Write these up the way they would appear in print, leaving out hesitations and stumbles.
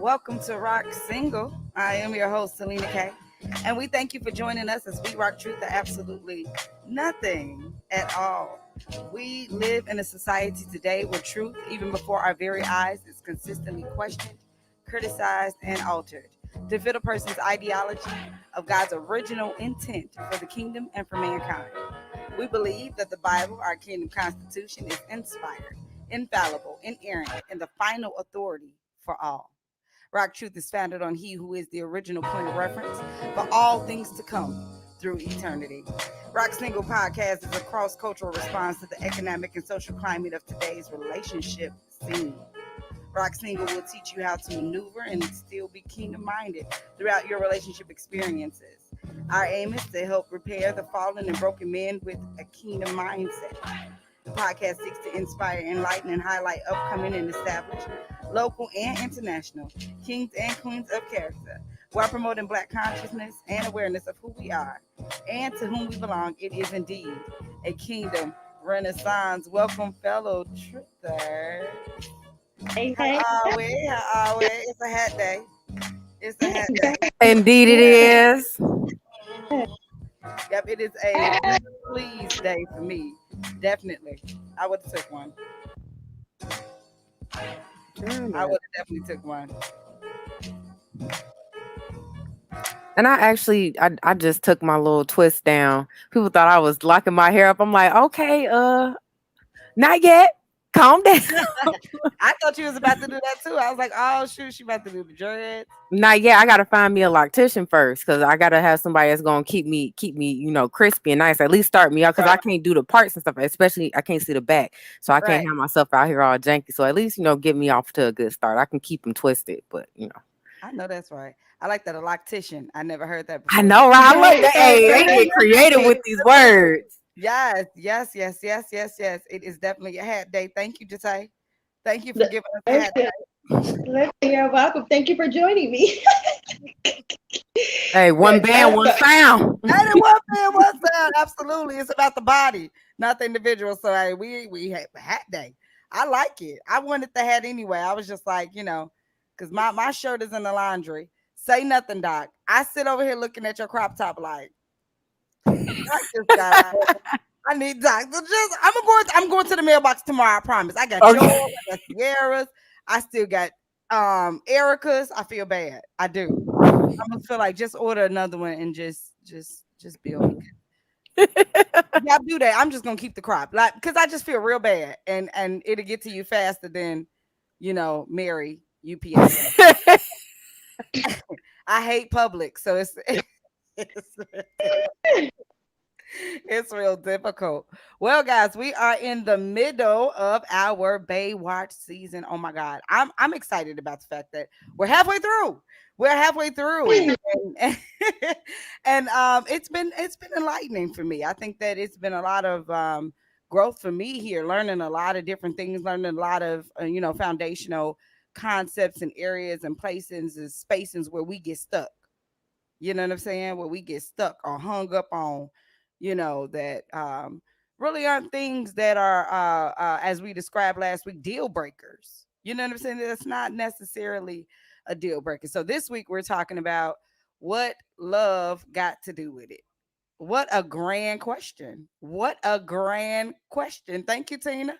Welcome to Rock Single. I am your host, Selena K. And we thank you for joining us as we rock truth to absolutely nothing at all. We live in a society today where truth, even before our very eyes, is consistently questioned, criticized, and altered to fit a person's ideology of God's original intent for the kingdom and for mankind. We believe that the Bible, our kingdom constitution, is inspired, infallible, inerrant, and the final authority for all. Rock Truth is founded on He who is the original point of reference for all things to come through eternity. Rock Single Podcast is a cross cultural response to the economic and social climate of today's relationship scene. Rock Single will teach you how to maneuver and still be kingdom minded throughout your relationship experiences. Our aim is to help repair the fallen and broken men with a kingdom mindset. The podcast seeks to inspire, enlighten, and highlight upcoming and established, local and international kings and queens of character, while promoting Black consciousness and awareness of who we are and to whom we belong. It is indeed a kingdom renaissance. Welcome, fellow truthers. Hey. How are we? How are we? It's a hat day. It's a hat day. Indeed, it is. Yep, it is a please day for me. Definitely. I would have took one. I would have definitely took one. And I just took my little twist down. People thought I was locking my hair up. I'm like, okay, not yet. Calm down. I thought you was about to do that too. I was like, oh shoot, she about to do the dreads. Not yet. I gotta find me a loctician first, because I gotta have somebody that's gonna keep me, crispy and nice. At least start me out, because I can't do the parts and stuff. Especially I can't see the back, so I can't have myself out here all janky. So at least get me off to a good start. I can keep them twisted, but I know that's right. I like that, a loctician. I never heard that before. I know, right? I like that. Hey, they get creative with these words. Yes. It is definitely a hat day. Thank you, Jate. Thank you for giving us a hat day. You're welcome. Thank you for joining me. Hey, one band, one sound. Hey, one band, one sound. Absolutely. It's about the body, not the individual. So hey, we have a hat day. I like it. I wanted the hat anyway. I was just like, because my shirt is in the laundry. Say nothing, Doc. I sit over here looking at your crop top like this guy. I need Doc. I'm going to the mailbox tomorrow. I promise. I got yours, I got Sierra's. I still got Erica's. I feel bad. I do. I almost feel like just order another one and just bill me. Yeah, do that. I'm just gonna keep the crop, like, because I just feel real bad, and it'll get to you faster than Mary UPS. I hate public, so it's real difficult. Well, guys, we are in the middle of our Baywatch season. Oh my God, I'm excited about the fact that we're halfway through. And it's been enlightening for me. I think that it's been a lot of growth for me here, learning a lot of different things, learning a lot of foundational concepts and areas and places and spaces where we get stuck. You know what I'm saying? Where we get stuck or hung up on, that really aren't things that are, as we described last week, deal breakers. You know what I'm saying? That's not necessarily a deal breaker. So this week we're talking about what love got to do with it. What a grand question. Thank you, Tina.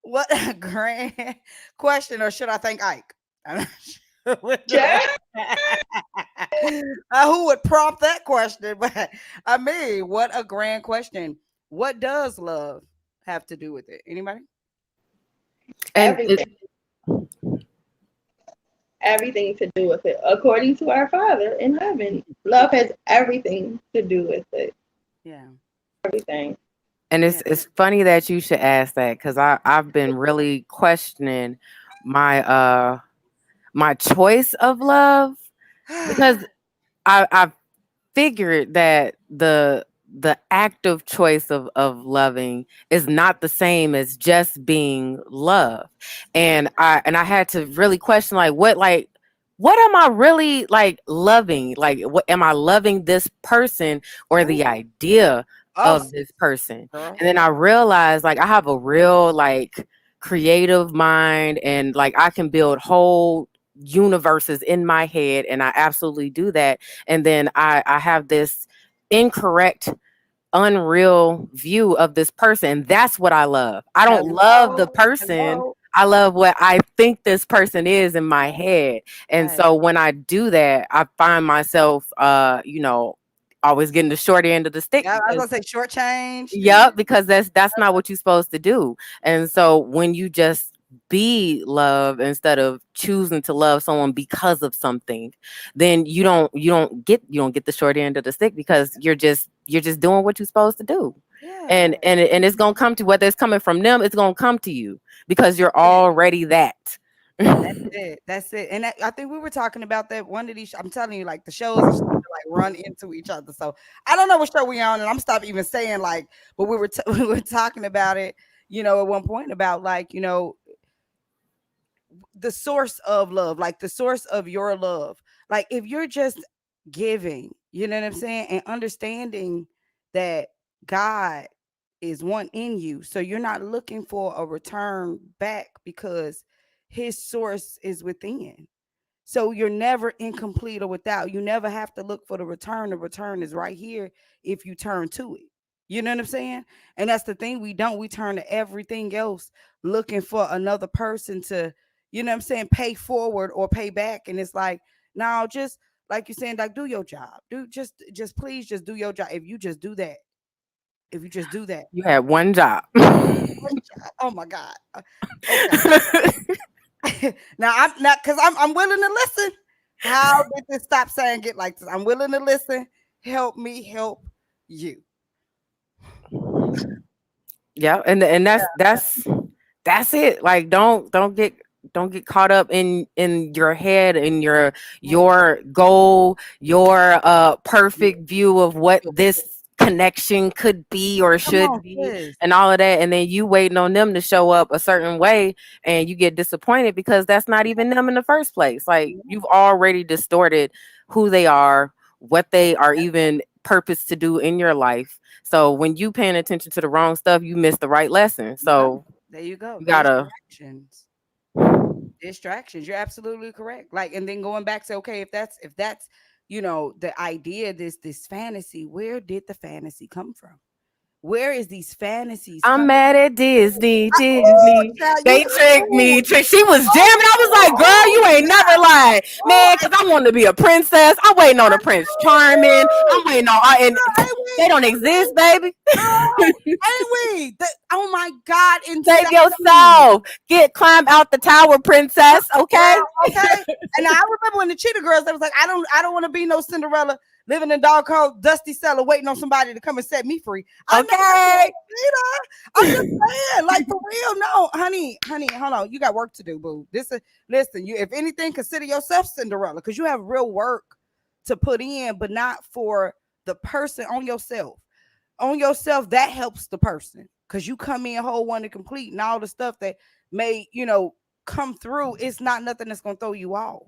What a grand question. Or should I thank Ike? I'm not sure. Who would prompt that question? But I mean, what a grand question. What does love have to do with it? Anybody? Everything. Everything to do with it. According to our Father in heaven, love has everything to do with it. Yeah. Everything. And it's funny that you should ask that, because I've been really questioning my my choice of love, because I figured that the active choice of loving is not the same as just being loved. And I had to really question, what am I really loving? Like, what am I loving, this person or the idea of this person? And then I realized I have a real creative mind, and I can build whole universes in my head, and I absolutely do that. And then I have this incorrect, unreal view of this person. That's what I love. I don't love the Hello, person. hello. I love what I think this person is in my head. And Right. so when I do that, I find myself always getting the short end of the stick Yeah, I was because gonna say shortchanged. yep, because that's not what you're supposed to do. And so when you just be love instead of choosing to love someone because of something, then you don't get the short end of the stick because you're just doing what you're supposed to do. And Yeah. and it's gonna come to whether it's coming from them, it's gonna come to you because you're That's it. already that. That's it. That's it. And I think we were talking about that one of these. I'm telling you, like the shows are starting to like run into each other. So I don't know what show we on, and I'm stop even saying like. But we were we were talking about it, at one point about like the source of love, like the source of your love. Like if you're just giving, you know what I'm saying, and understanding that God is one in you. So you're not looking for a return back because his source is within. So you're never incomplete or without. You never have to look for the return. The return is right here if you turn to it. You know what I'm saying? And that's the thing we don't. We turn to everything else looking for another person to, pay forward or pay back. And it's like, now just like you're saying, like do your job. Do just please just do your job. If you just do that, if you just do that. You had one job. One job. Oh my God. Okay. Now I'm not because I'm willing to listen. How did this stop saying it like this? I'm willing to listen. Help me help you. Yeah, and that's it. Like don't get caught up in your head, in Mm. your goal, your perfect view of what this connection could be or Come on, should be, sis. and all of that, and then you waiting on them to show up a certain way, and you get disappointed because that's not even them in the first place. Like you've already distorted who they are, what they are even purpose to do in your life. So when you paying attention to the wrong stuff, you miss the right lesson. Right. So There you go. you gotta. Distractions. Distractions. You're absolutely correct. Like, and then going back to okay, if that's the idea, this fantasy, where did the fantasy come from? Where is these fantasies I'm come? mad at Disney. Oh, Disney, child, they tricked me. She was jamming. I was like, "Girl, you ain't never lied, oh, man." Because I wanted to be a princess. I'm waiting on a Prince Charming. I'm waiting on, and girl, ain't they we? don't exist, baby. Girl, ain't we? Oh my God, Save insane. yourself. Climb out the tower, princess. Okay. Girl, okay. And I remember when the Cheetah Girls, they was like, I don't want to be no Cinderella living in a dog cold, dusty cellar, waiting on somebody to come and set me free. I'm not Okay. Cheetah. I'm just saying, like for real. No, honey, hold on. You got work to do, boo. This is listen. You, if anything, consider yourself Cinderella because you have real work to put in, but not for the person on yourself. On yourself, that helps the person because you come in whole, one and complete, and all the stuff that may come through. It's not nothing that's gonna throw you off.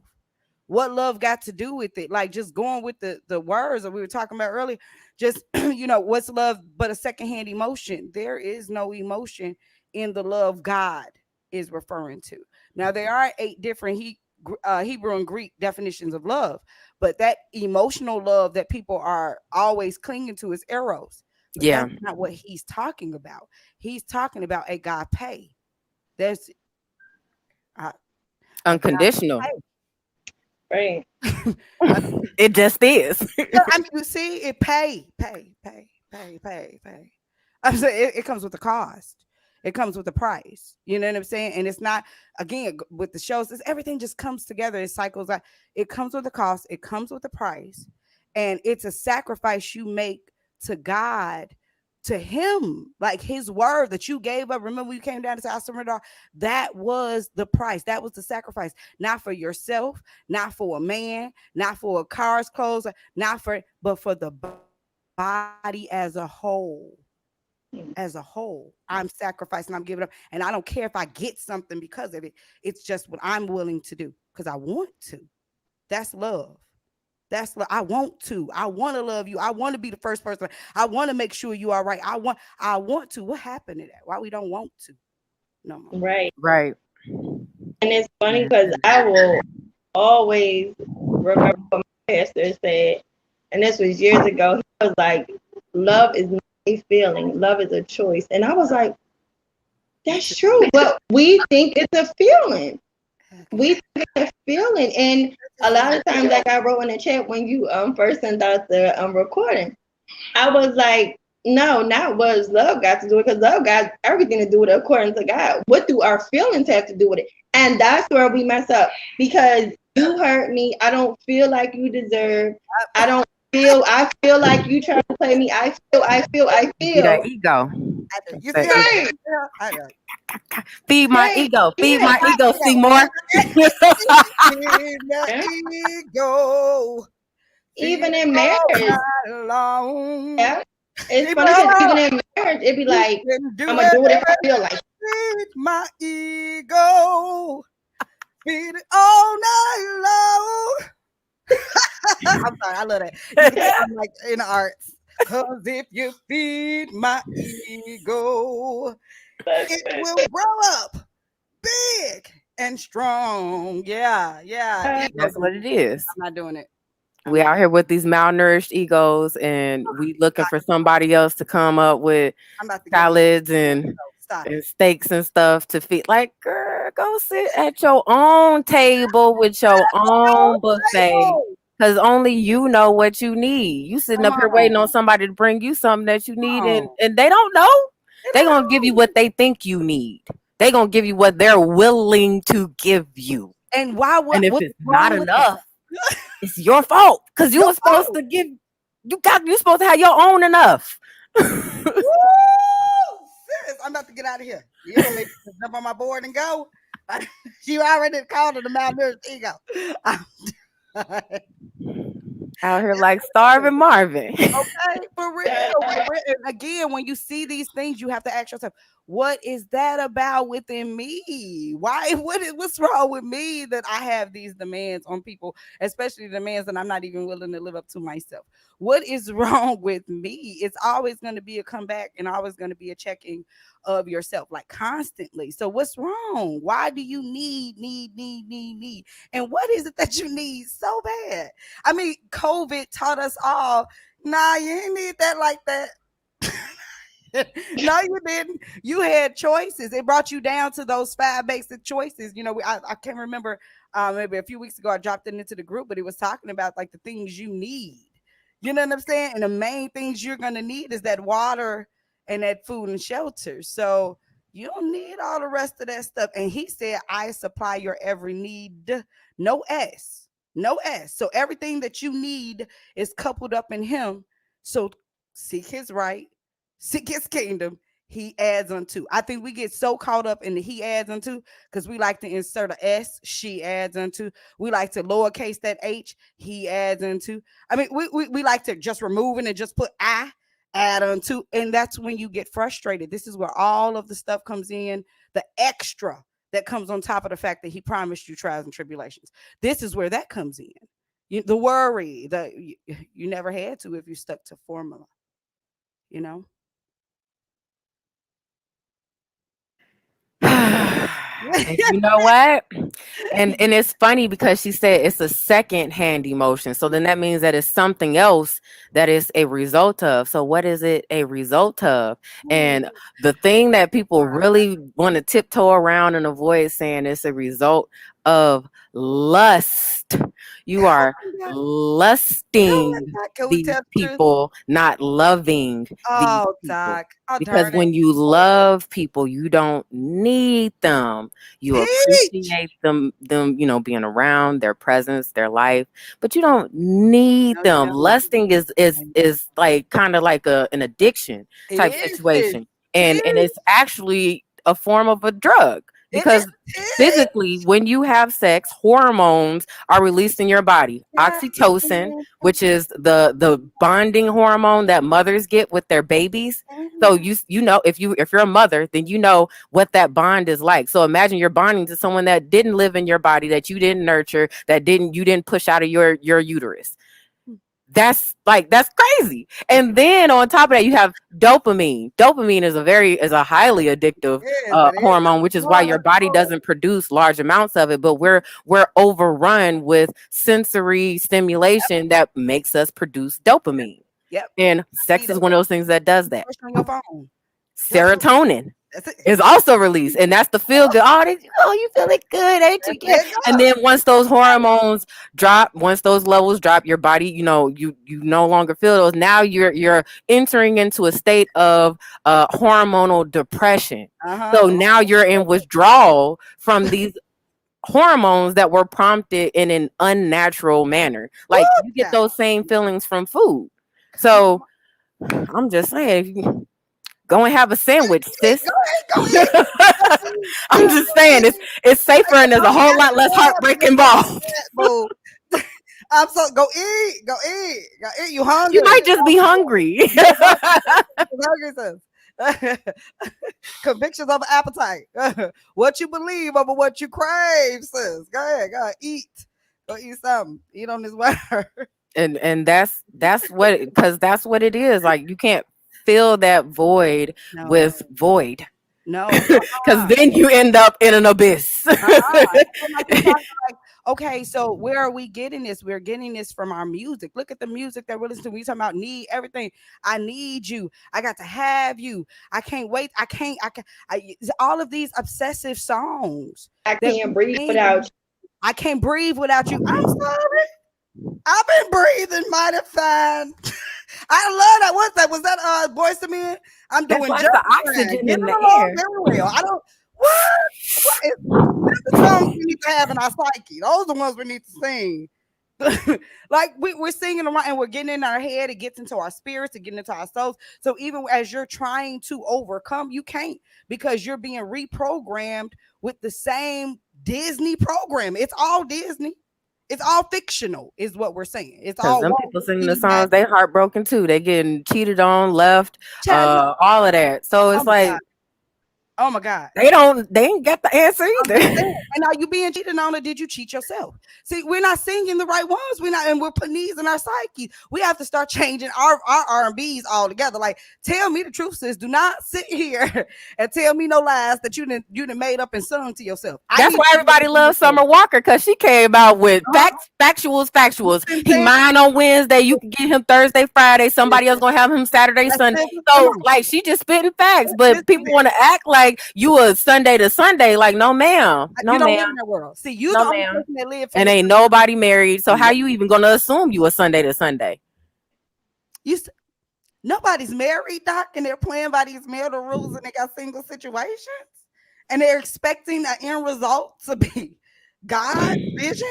What love got to do with it? Like just going with the words that we were talking about earlier. Just what's love but a secondhand emotion? There is no emotion in the love God is referring to. Now there are 8 different Hebrew and Greek definitions of love, but that emotional love that people are always clinging to is eros. But Yeah. that's not what he's talking about. He's talking about agape. There's uh, Unconditional. agape. Right. It just is. Yeah, I mean, you see, it pay. I'm saying it comes with the cost. It comes with the price. You know what I'm saying? And it's not again with the shows. It's everything just comes together. It cycles out. It comes with the cost. It comes with the price, and it's a sacrifice you make to God, to Him, like His word that you gave up. Remember, you came down and said, "I surrender." That was the price. That was the sacrifice, not for yourself, not for a man, not for a car's clothes, not for, but for the body as a whole. As a whole, I'm sacrificing, I'm giving up, and I don't care if I get something because of it. It's just what I'm willing to do because I want to. That's love. That's love. I want to. I want to love you. I want to be the first person. I want to make sure you are right. I want to. What happened to that? Why we don't want to no more? Right. Right. And it's funny Yeah. because I will. always remember what my pastor said, and this was years ago. He was like, "Love is not a feeling. Love is a choice." And I was like, "That's true." But we think it's a feeling. We think it's a feeling, and a lot of times, like I wrote in the chat when you first sent out the recording, I was like, no, not what does love got to do with it, because love got everything to do with it according to God. What do our feelings have to do with it? And that's where we mess up, because you hurt me. I don't feel like you deserve. I don't I feel like you trying to play me. I Be that feel. ego. You see That how ego. Right, I know. Feed my right, ego. Feed yeah, my ego, Seymour. Feed my yeah. ego. Feed Even it in all marriage, night long. yeah. It's Feed funny because my even in marriage, it'd be You like, can do I'm gonna it. do it if I feel like it. Feed my ego. Feed it all night long. I'm sorry, I love that. You can tell I'm like in the arts. Cause if you feed my ego, That's it it. will grow up big and strong. Yeah, yeah. Ego That's don't what do it that. is. I'm not doing it. I'm We not. out here with these malnourished egos, and we looking for somebody else to come up with I'm about to get on. salads Stop it. and steaks and stuff to feed. Like, girl, go sit at your own table with your own buffet. Oh, Cause only you know what you need. You sitting come up here on. waiting on somebody to bring you something that you need, Come on. and they don't know. They They don't gonna give you know. what they think you need. They gonna give you what they're willing to give you. And why? And if What's it's not wrong with that? enough, it's your fault. Cause you Your were supposed fault. to give. You supposed to have your own enough. Woo! Sis, I'm about to get out of here. You want me to jump on my board and go? You already called it a malnourished ego. I'm done. Out here like starving Marvin. Okay, for real, for real. And again, when you see these things, you have to ask yourself, what is that about within me? Why? What's wrong with me that I have these demands on people, especially demands that I'm not even willing to live up to myself? What is wrong with me? It's always going to be a comeback and always going to be a checking of yourself, like constantly. So what's wrong? Why do you need? And what is it that you need so bad? I mean, COVID taught us all, nah, you ain't need that like that. No, you didn't. You had choices. It brought you down to those five basic choices. You know, I can't remember. Maybe a few weeks ago, I dropped it into the group, but it was talking about like the things you need. You know what I'm saying? And the main things you're gonna need is that water and that food and shelter. So you don't need all the rest of that stuff. And he said, "I supply your every need." No S, no S. So everything that you need is coupled up in Him. So seek His right, seek His kingdom. He adds unto. I think we get so caught up in the He adds unto because we like to insert a S. She adds unto. We like to lowercase that H. He adds unto. I mean, we like to just remove it and just put I add unto. And that's when you get frustrated. This is where all of the stuff comes in, the extra that comes on top of the fact that he promised you trials and tribulations. This is where that comes in. The worry that you never had to if you stuck to formula, you know? And you know what? And it's funny because she said it's a second hand emotion. So then that means that it's something else that is a result of. So what is it a result of? And the thing that people really want to tiptoe around and avoid saying it's a result of lust. You are lusting Can we these tell the truth? people, not loving these Oh, people. Doc. Oh, Because darn it. when you love people, you don't need them. You Teach. appreciate them, being around, their presence, their life, but you don't need No, you them. don't. Lusting is like kind of like an addiction It type is. situation. And Teach. it's actually a form of a drug It is. because physically when you have sex, hormones are released in your body. Oxytocin, which is the bonding hormone that mothers get with their babies. So you know if you're a mother, then you know what that bond is like. So imagine you're bonding to someone that didn't live in your body, that you didn't nurture, that you didn't push out of your uterus. that's crazy. And then on top of that, you have dopamine. Dopamine is a highly addictive Yes, it is. hormone, which is why your body doesn't produce large amounts of it. But we're overrun with sensory stimulation that makes us produce dopamine. Yep. And sex Need is it. one of those things that does that. Push on your phone. Serotonin That's it. is also released, and that's the feel good. Oh, you feeling good, ain't you? Yeah. There you And go. then once those hormones drop, once those levels drop, your body, you no longer feel those. Now you're entering into a state of hormonal depression. So Uh-huh. now you're in withdrawal from these hormones that were prompted in an unnatural manner. Like Woo, you get child. those same feelings from food. So I'm just saying, go and have a sandwich, sis. Go ahead. I'm just saying it's safer and there's a whole lot less heartbreak involved. Boo. I'm so go eat. Go eat. Go eat. You hungry? You might just be hungry. Hungry, sis. Convictions of appetite. What you believe over what you crave, sis. Go ahead. Go ahead. Eat. Go eat something. Eat on this word. and that's what, because that's what it is. Like you can't fill that void No. with void. No. Because then you end up in an abyss. Okay, so where are we getting this? We're getting this from our music. Look at the music that we're listening to. We talking about need everything. I need you. I got to have you. I can't wait. All of these obsessive songs. I can't breathe without you. I can't breathe without you. I'm sorry. I've been breathing mighty fine. I love that. What's that? Was that Boys to Men? I'm doing That's just the oxygen in the air. Very real. I don't. What is the songs we need to have in our psyche? Those are the ones we need to sing. Like we're singing around and we're getting in our head. It gets into our spirits. It gets into our souls. So even as you're trying to overcome, you can't, because you're being reprogrammed with the same Disney program. It's all Disney. It's all fictional, is what we're saying. It's all some people singing the songs, they heartbroken too. They getting cheated on, left, all of that. So it's like, oh my God. They ain't got the answer either. And are you being cheated on, or did you cheat yourself? See, we're not singing the right ones. And we're putting these in our psyche. We have to start changing our R&Bs altogether. Like, tell me the truth, sis. Do not sit here and tell me no lies that you didn't made up and sung to yourself. That's why everybody loves Summer Walker, because she came out with factuals. He mine on Wednesday. You can get him Thursday, Friday. Somebody else gonna have him Saturday, Sunday. So like she just spitting facts, but people want to act like you a Sunday to Sunday. Like, no, ma'am. No, ma'am. In that world. See, you the only person that live. And ain't nobody married. So how you even gonna assume you a Sunday to Sunday? Nobody's married, Doc, and they're playing by these marital rules, and they got single situations, and they're expecting an end result to be God's vision.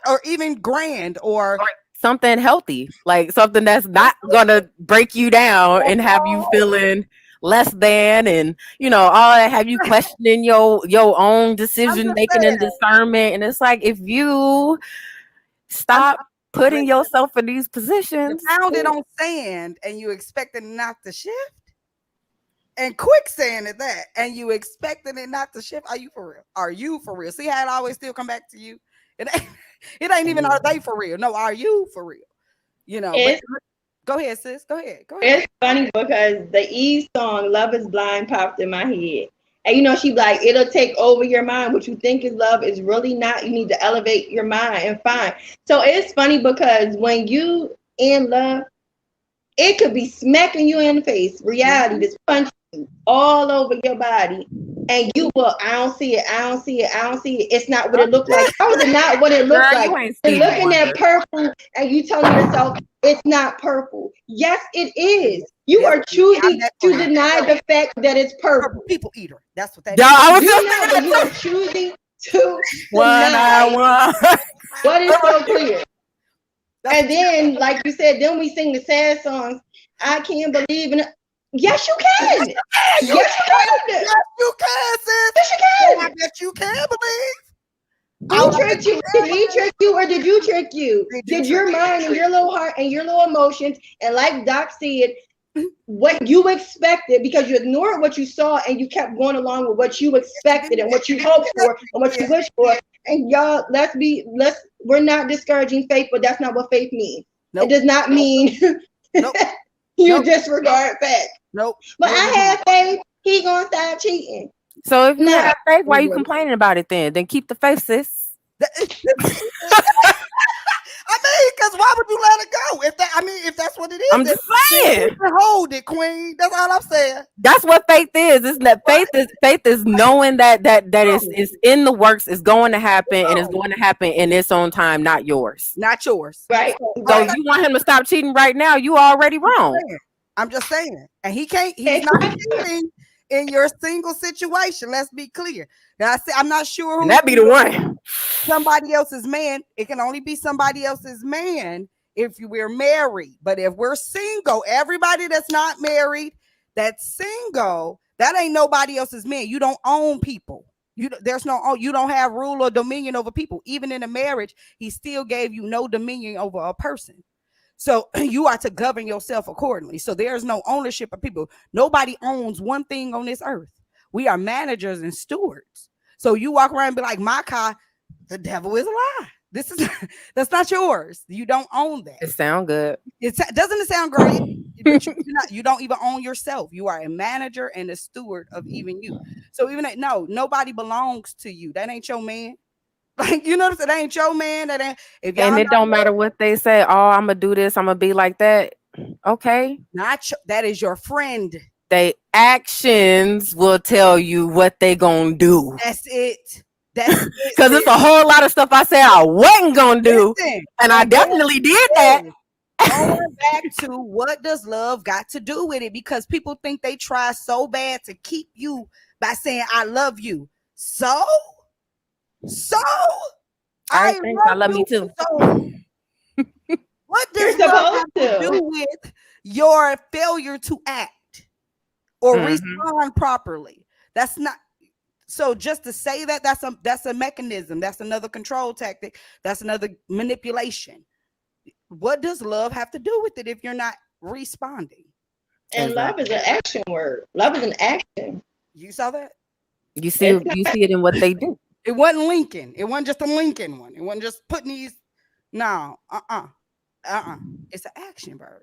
Or even grand or something healthy, like something that's not gonna break you down and have you feeling less than, and all that, have you questioning your own decision making and discernment. And it's like, if you stop putting yourself in these positions, found it on sand and you expected not to shift, and quicksand at that, and you expected it not to shift. Are you for real? See how it always still come back to you? It ain't even, are they for real? No, are you for real? Go ahead, sis. Go ahead. It's funny because the Eve song "Love Is Blind" popped in my head, and she like, it'll take over your mind. What you think is love is really not. You need to elevate your mind and find. So it's funny because when you in love, it could be smacking you in the face. Reality just punching you all over your body, and you will. I don't see it. It's not what it looked like. How is it not what it looked like? You're looking at purple, and you telling yourself it's not purple. Yes, it is. You are choosing to deny the fact that it's purple. People eater. That's what that is. You are choosing to deny what is so clear. And then, like you said, then we sing the sad songs. I can't believe in it. Yes, you can. Yes, you can. Yes, you can, sis. Yes, you can. I bet you can believe. Who tricked you? Did he trick you, or did you trick you? Did your mind and your little heart and your little emotions, and like Doc said, what you expected, because you ignored what you saw and you kept going along with what you expected and what you hoped for and what you wished for. And y'all, we're not discouraging faith, but that's not what faith means. Nope. It does not mean Nope. you Nope. disregard facts. Nope. But No, I have faith he gonna stop cheating. So if you No. have faith, why He you wouldn't. complaining about it then? Then keep the faith, sis. I mean, because why would you let it go? If that's what it is, I'm just saying. keep it, hold it, Queen. That's all I'm saying. That's what faith is. Isn't that faith is knowing that is in the works, is going to happen, and it's going to happen in its own time, not yours. Not yours. Right. So if you want him to stop cheating right now, you already wrong. I'm just saying. And he's not cheating in your single situation. Let's be clear. Now I say I'm not sure who And that be the one. somebody else's man. It can only be somebody else's man if we're married. But if we're single, everybody that's not married, that's single, that ain't nobody else's man. You don't own people. You don't have rule or dominion over people. Even in a marriage, he still gave you no dominion over a person. So you are to govern yourself accordingly. So there's no ownership of people. Nobody owns one thing on this earth. We are managers and stewards. So you walk around and be like, my car, the devil is a lie. That's not yours. You don't own that. It sound good. Doesn't it sound great? But you don't even own yourself. You are a manager and a steward of even you. So even nobody belongs to you. That ain't your man. Like, you know, that ain't your man. That ain't. And it don't matter what they say. Oh, I'm gonna do this. I'm gonna be like that. Okay. That is your friend. They actions will tell you what they gonna do. That's it. That's because it's a whole lot of stuff I said I wasn't gonna do, and I definitely did that. Going back to what does love got to do with it? Because people think they try so bad to keep you by saying I love you. So I think I love me too. So what does love have to do with your failure to act or respond properly? That's not. So just to say that's a mechanism. That's another control tactic. That's another manipulation. What does love have to do with it if you're not responding? And love is an action word. Love is an action. You saw that? You see it in what they do. It wasn't Lincoln. It wasn't just a Lincoln one. It wasn't just putting these. No, It's an action verb.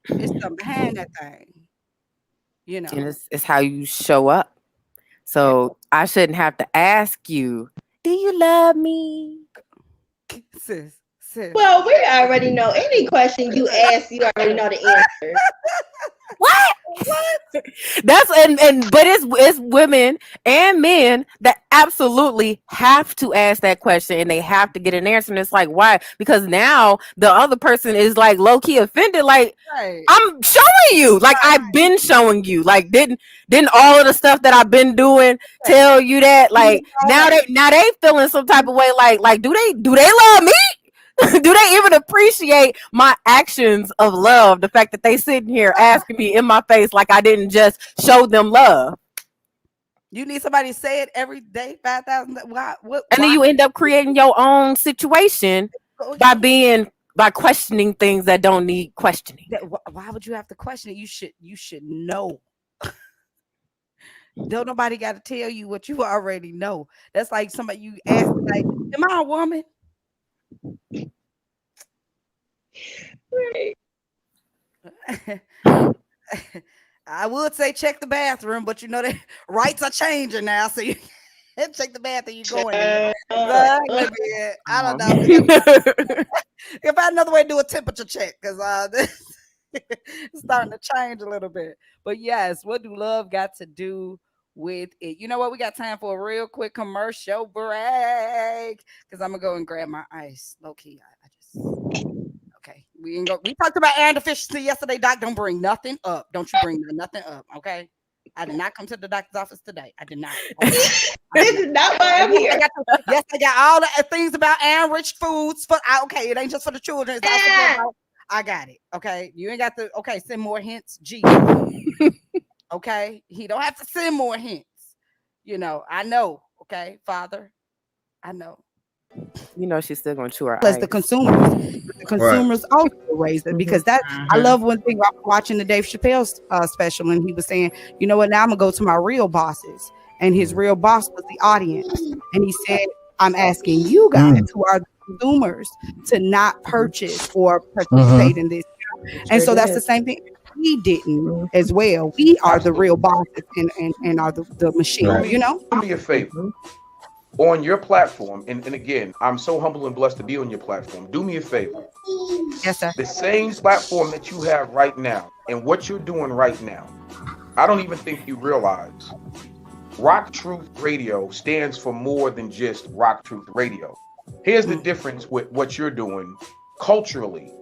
It's something behind that thing. You know. And it's how you show up. So I shouldn't have to ask you, do you love me? Sis. Well, we already know any question you ask, you already know the answer. What? That's but it's women and men that absolutely have to ask that question, and they have to get an answer. And it's like, why? Because now the other person is like low key offended. Like, right. I'm showing you, like I've been showing you. Like, didn't all of the stuff that I've been doing tell you that? Like, now they feeling some type of way. Like, do they love me? Do they even appreciate my actions of love? The fact that they sitting here asking me in my face like I didn't just show them love. You need somebody to say it every day, 5,000. Why? And then you end up creating your own situation by questioning things that don't need questioning. Why would you have to question it? You should know. Don't nobody got to tell you what you already know. That's like somebody you ask, like, am I a woman? Right. I would say check the bathroom, but you know the rights are changing now, so you check the bathroom. You going? I don't know. If I had another way to do a temperature check, because it's starting to change a little bit. But yes, what do love got to do with it? You know what? We got time for a real quick commercial break because I'm gonna go and grab my ice. Low key, I just okay. We talked about iron deficiency yesterday. Doc, don't bring nothing up. Don't you bring nothing up, okay? I did not come to the doctor's office today. I did not. Okay? This is not why I'm here. I got all the things about iron-rich foods. Okay, it ain't just for the children. It's also about, I got it. Okay, you ain't got to. Okay, send more hints. G. Okay, he don't have to send more hints. You know, I know. Okay, Father, I know. You know she's still gonna chew her Plus ice. the consumers also raised it because that I love one thing about watching the Dave Chappelle special, and he was saying, you know what, now I'm gonna go to my real bosses, and his real boss was the audience, and he said, I'm asking you guys who are the consumers to not purchase or participate in this. And so that's the same thing. We didn't as well. We are the real bosses and are the machine, Right. you know? Do me a favor on your platform, and again, I'm so humble and blessed to be on your platform. Do me a favor. Yes, sir. The same platform that you have right now and what you're doing right now, I don't even think you realize Rock Truth Radio stands for more than just Rock Truth Radio. Here's the difference with what you're doing culturally.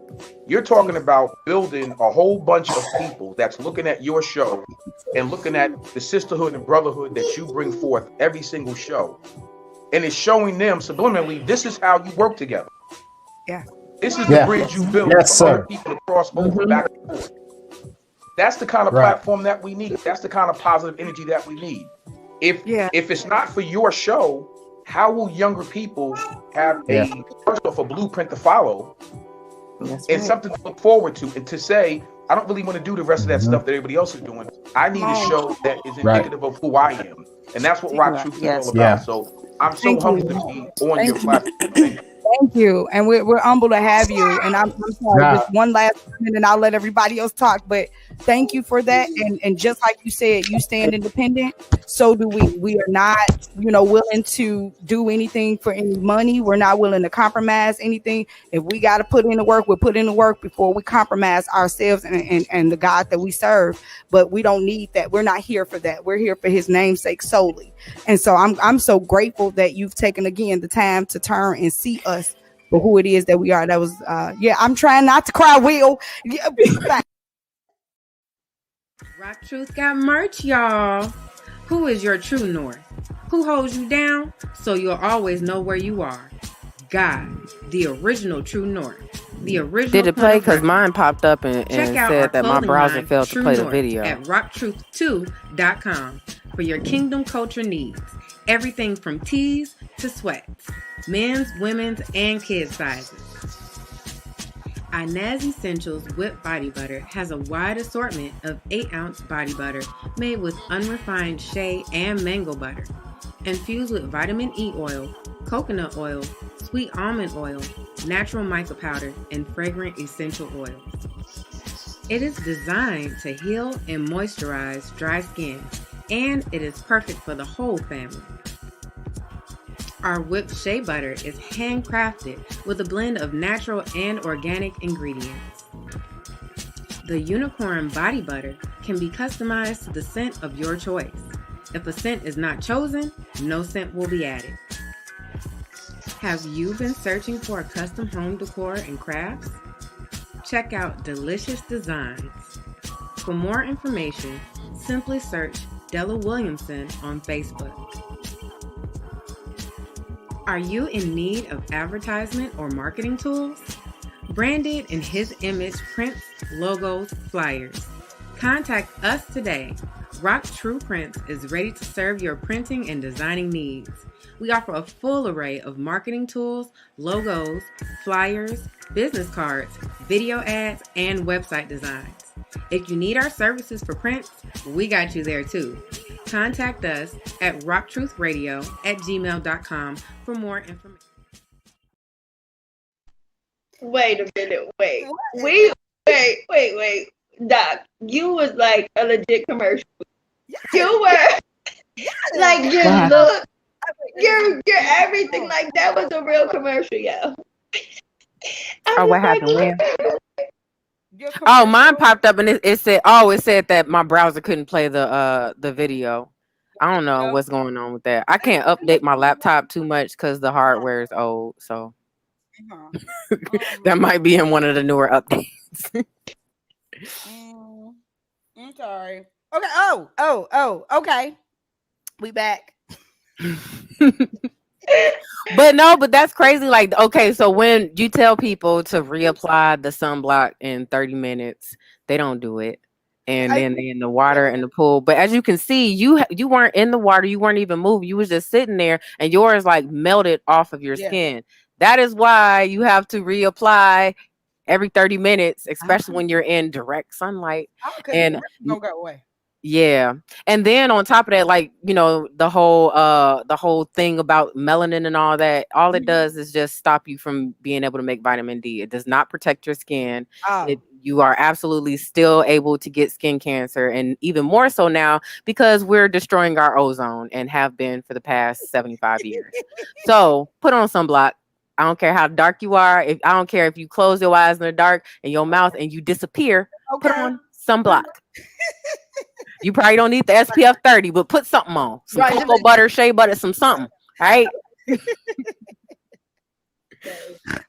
You're talking about building a whole bunch of people that's looking at your show and looking at the sisterhood and brotherhood that you bring forth every single show. And it's showing them subliminally, this is how you work together. Yeah. This is the bridge you build Yes, for other sir. people to cross over back and forth. That's the kind of Right. platform that we need. That's the kind of positive energy that we need. If it's not for your show, how will younger people have first off a blueprint to follow and something to look forward to, and to say, I don't really want to do the rest of that stuff that everybody else is doing. I need a show that is indicative of who I am. And that's what Rock Truth is all about. Yeah. So I'm so humbled to be on your platform. Thank you. Thank you. And we're humble to have you. And I'm sorry, just one last minute and I'll let everybody else talk. But thank you for that. And just like you said, you stand independent. So do we. We are not, willing to do anything for any money. We're not willing to compromise anything. If we got to put in the work, we'll put in the work before we compromise ourselves and the God that we serve. But we don't need that. We're not here for that. We're here for his namesake solely. And so I'm so grateful that you've taken again the time to turn and see us for who it is that we are. That was I'm trying not to cry, Will. Rock Truth got merch, y'all. Who is your true north? Who holds you down so you'll always know where you are? God, the original true north. The original. Did it play? Because mine popped up and said that my browser failed to play the video. At RockTruth2.com for your kingdom culture needs. Everything from tees to sweats. Men's, women's, and kids sizes. Inez Essentials Whipped Body Butter has a wide assortment of 8-ounce body butter made with unrefined shea and mango butter, infused with vitamin E oil, coconut oil, sweet almond oil, natural mica powder, and fragrant essential oils. It is designed to heal and moisturize dry skin, and it is perfect for the whole family. Our whipped shea butter is handcrafted with a blend of natural and organic ingredients. The unicorn body butter can be customized to the scent of your choice. If a scent is not chosen, no scent will be added. Have you been searching for a custom home decor and crafts? Check out Delicious Designs. For more information, simply search Della Williamson on Facebook. Are you in need of advertisement or marketing tools? Branded in his image prints, logos, flyers. Contact us today. Rock True Prints is ready to serve your printing and designing needs. We offer a full array of marketing tools, logos, flyers, business cards, video ads, and website designs. If you need our services for prints, we got you there too. Contact us at rocktruthradio@gmail.com for more information. Wait a minute, wait. Doc, you was like a legit commercial. You were like your look, your everything, like that was a real commercial, yo. What happened? Where? Oh, mine popped up and it said that my browser couldn't play the video. I don't know what's going on with that. I can't update my laptop too much because the hardware is old. So that might be in one of the newer updates. I'm sorry. Okay. Oh, okay. We back. But that's crazy. Like, okay, so when you tell people to reapply the sunblock in 30 minutes, they don't do it. And then they're in the water and the pool. But as you can see, you weren't in the water. You weren't even moving. You was just sitting there and yours like melted off of your skin. That is why you have to reapply every 30 minutes, especially when you're in direct sunlight. And don't go away. Yeah. And then on top of that, like, the whole thing about melanin and all that, all it does is just stop you from being able to make vitamin D. It does not protect your skin. Oh, You are absolutely still able to get skin cancer, and even more so now because we're destroying our ozone and have been for the past 75 years. So put on sunblock. I don't care how dark you are. I don't care if you close your eyes in the dark and your mouth and you disappear, put okay. on sunblock. You probably don't need the SPF 30, but put something on. Some Right. cocoa butter, shea butter, some something. Right?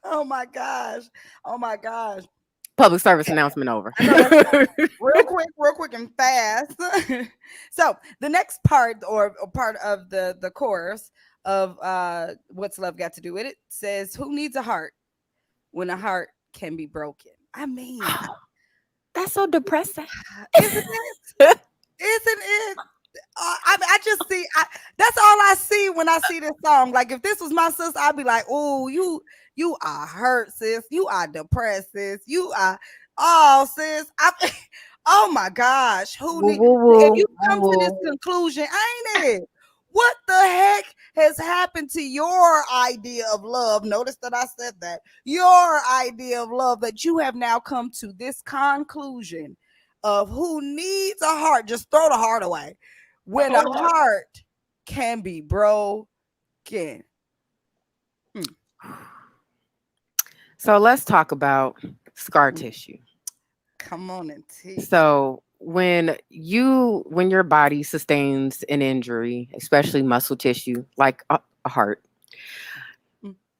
Oh my gosh. Oh my gosh. Public service announcement over. I know that's real quick and fast. So the next part or part of the chorus of what's love got to do with it says, who needs a heart when a heart can be broken? I mean, That's so depressing. isn't it? Isn't it? I just see. That's all I see when I see this song. Like if this was my sister, I'd be like, "Oh, you are hurt, sis. You are depressed, sis. You are, oh, sis. Oh my gosh, who Woo, need? woo, woo, If you come to this woo. conclusion, ain't it? What the heck has happened to your idea of love? Notice that I said that your idea of love that you have now come to this conclusion of who needs a heart. Just throw the heart away when a heart can be broken. So let's talk about scar tissue. Come on and teach. So when your body sustains an injury, especially muscle tissue like a heart,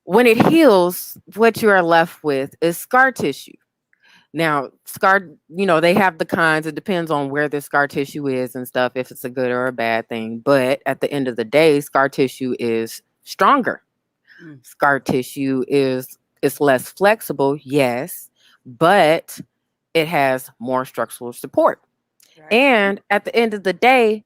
when it heals, what you are left with is scar tissue. Now, they have the kinds. It depends on where the scar tissue is and stuff, if it's a good or a bad thing. But at the end of the day, scar tissue is stronger. Scar tissue is less flexible, yes, but it has more structural support. Right. And at the end of the day,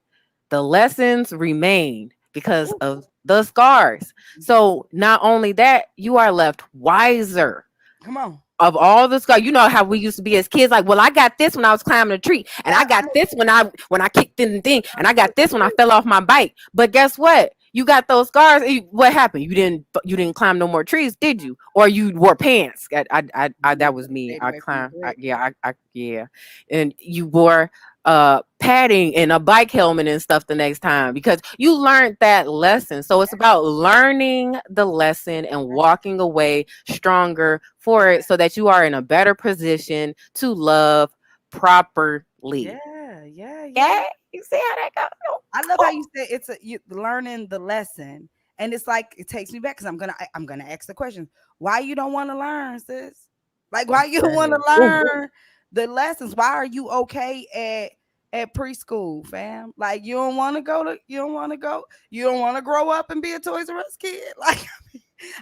the lessons remain because of the scars. So not only that, you are left wiser. Come on. Of all the scars, you know how we used to be as kids, like, well, I got this when I was climbing a tree, and I got this when I kicked in the thing, and I got this when I fell off my bike. But guess what? You got those scars. What happened? You didn't climb no more trees, did you? Or you wore pants? I that was me. I climbed. Yeah. And you wore padding and a bike helmet and stuff the next time because you learned that lesson. So it's about learning the lesson and walking away stronger for it so that you are in a better position to love properly. Yeah. You see how that goes? I love how you said you learning the lesson. And it's like it takes me back because I'm gonna ask the question. Why you don't want to learn, sis? Like why you don't want to learn the lessons? Why are you okay at preschool, fam? Like you don't want to grow up and be a Toys R Us kid. Like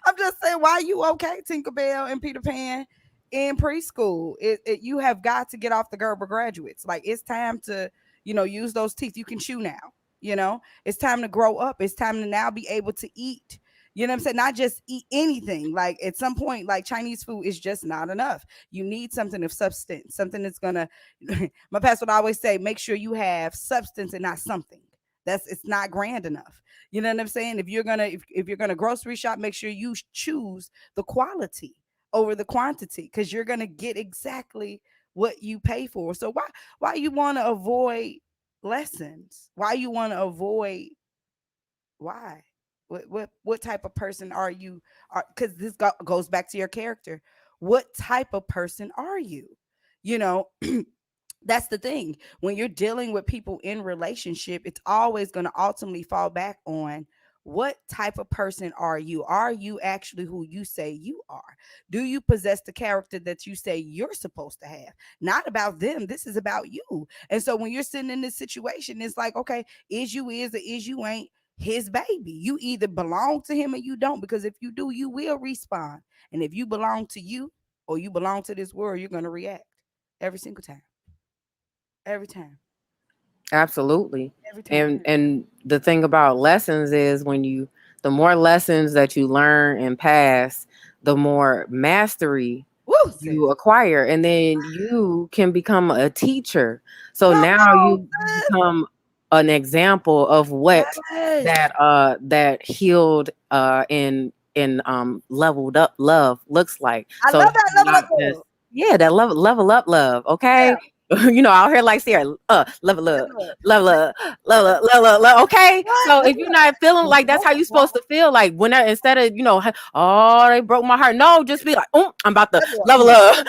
I'm just saying, why are you okay, Tinkerbell and Peter Pan in preschool? You have got to get off the Gerber graduates. Like it's time to, use those teeth. You can chew now. It's time to grow up. It's time to now be able to eat. You know what I'm saying? Not just eat anything. Like at some point, like Chinese food is just not enough. You need something of substance, something that's gonna. My pastor would always say, make sure you have substance and not something. It's not grand enough. You know what I'm saying? If you're gonna grocery shop, make sure you choose the quality over the quantity because you're gonna get exactly what you pay for. So why you want to avoid lessons? Why you want to avoid? Why? What type of person are you? Because this goes back to your character. What type of person are you? That's the thing. When you're dealing with people in relationship, it's always going to ultimately fall back on what type of person are you? Are you actually who you say you are? Do you possess the character that you say you're supposed to have? Not about them. This is about you. And so when you're sitting in this situation, it's like, okay, is you is or is you ain't his baby. You either belong to him or you don't, because if you do, you will respond. And if you belong to you or you belong to this world, you're going to react every single time. Every time. Absolutely. Every time. And the thing about lessons is the more lessons that you learn and pass, the more mastery you acquire, and then you can become a teacher. So Come now on, you sis. become an example of what Yes. that healed and leveled up love looks like. I So love that level not up. just that level up love, okay? You know, out here like Sarah, level up, level up, level up, level up, okay? So if you're not feeling like that's how you're supposed to feel, like when instead of, you know, oh, they broke my heart. No, just be like, oh, I'm about to level up,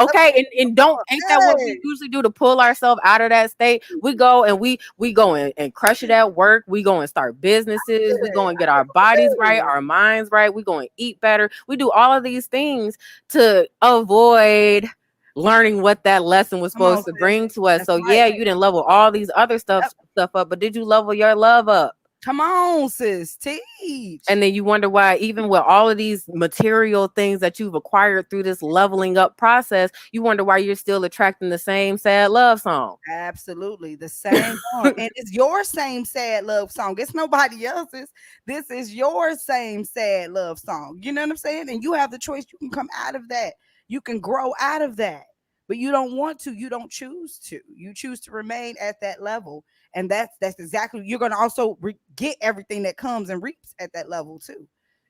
okay? And don't, ain't that what we usually do to pull ourselves out of that state? We go and we go and crush it at work. We go and start businesses. We go and get our bodies right, our minds right. We go and eat better. We do all of these things to avoid learning what that lesson was supposed to bring to us. So yeah, you didn't level all these other stuff up, but did you level your love up? Come on, sis, teach. And then you wonder why, even with all of these material things that you've acquired through this leveling up process, you wonder why you're still attracting the same sad love song. Absolutely, the same song. And it's your same sad love song. It's nobody else's. This is your same sad love song. You know what I'm saying? And you have the choice. You can come out of that. You can grow out of that. But you don't want to. You don't choose to. You choose to remain at that level. And that's exactly, you're going to also get everything that comes and reaps at that level too.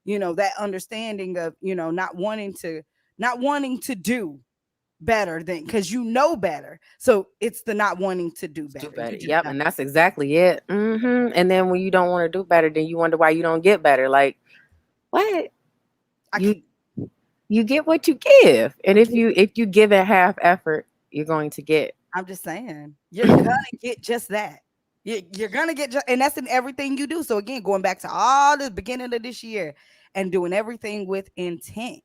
You know, that understanding of, you know, not wanting to do better than, because you know better. So it's the not wanting to do better. Yep. And that's exactly it. And then when you don't want to do better, then you wonder why you don't get better. Like, what? You get what you give. And if you give it half effort, you're going to get. I'm just saying, you're gonna get just that. You're gonna get just, and that's in everything you do. So again, going back to all the beginning of this year and doing everything with intent.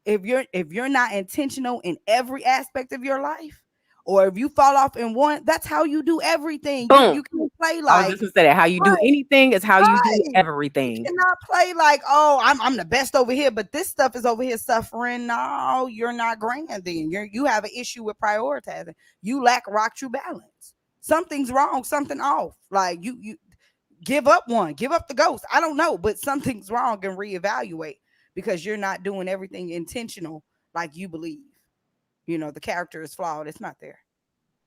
If you're not intentional in every aspect of your life, or if you fall off in one, that's how you do everything. You can play like, I was just gonna say that how you do anything is how you do everything. You cannot play like, oh, I'm the best over here, but this stuff is over here suffering. No, you're not grand. Then you have an issue with prioritizing. You lack rock true balance. Something's wrong. Something off. Like you give up one. Give up the ghost. I don't know, but something's wrong, and reevaluate, because you're not doing everything intentional like you believe. You know, the character is flawed. It's not there.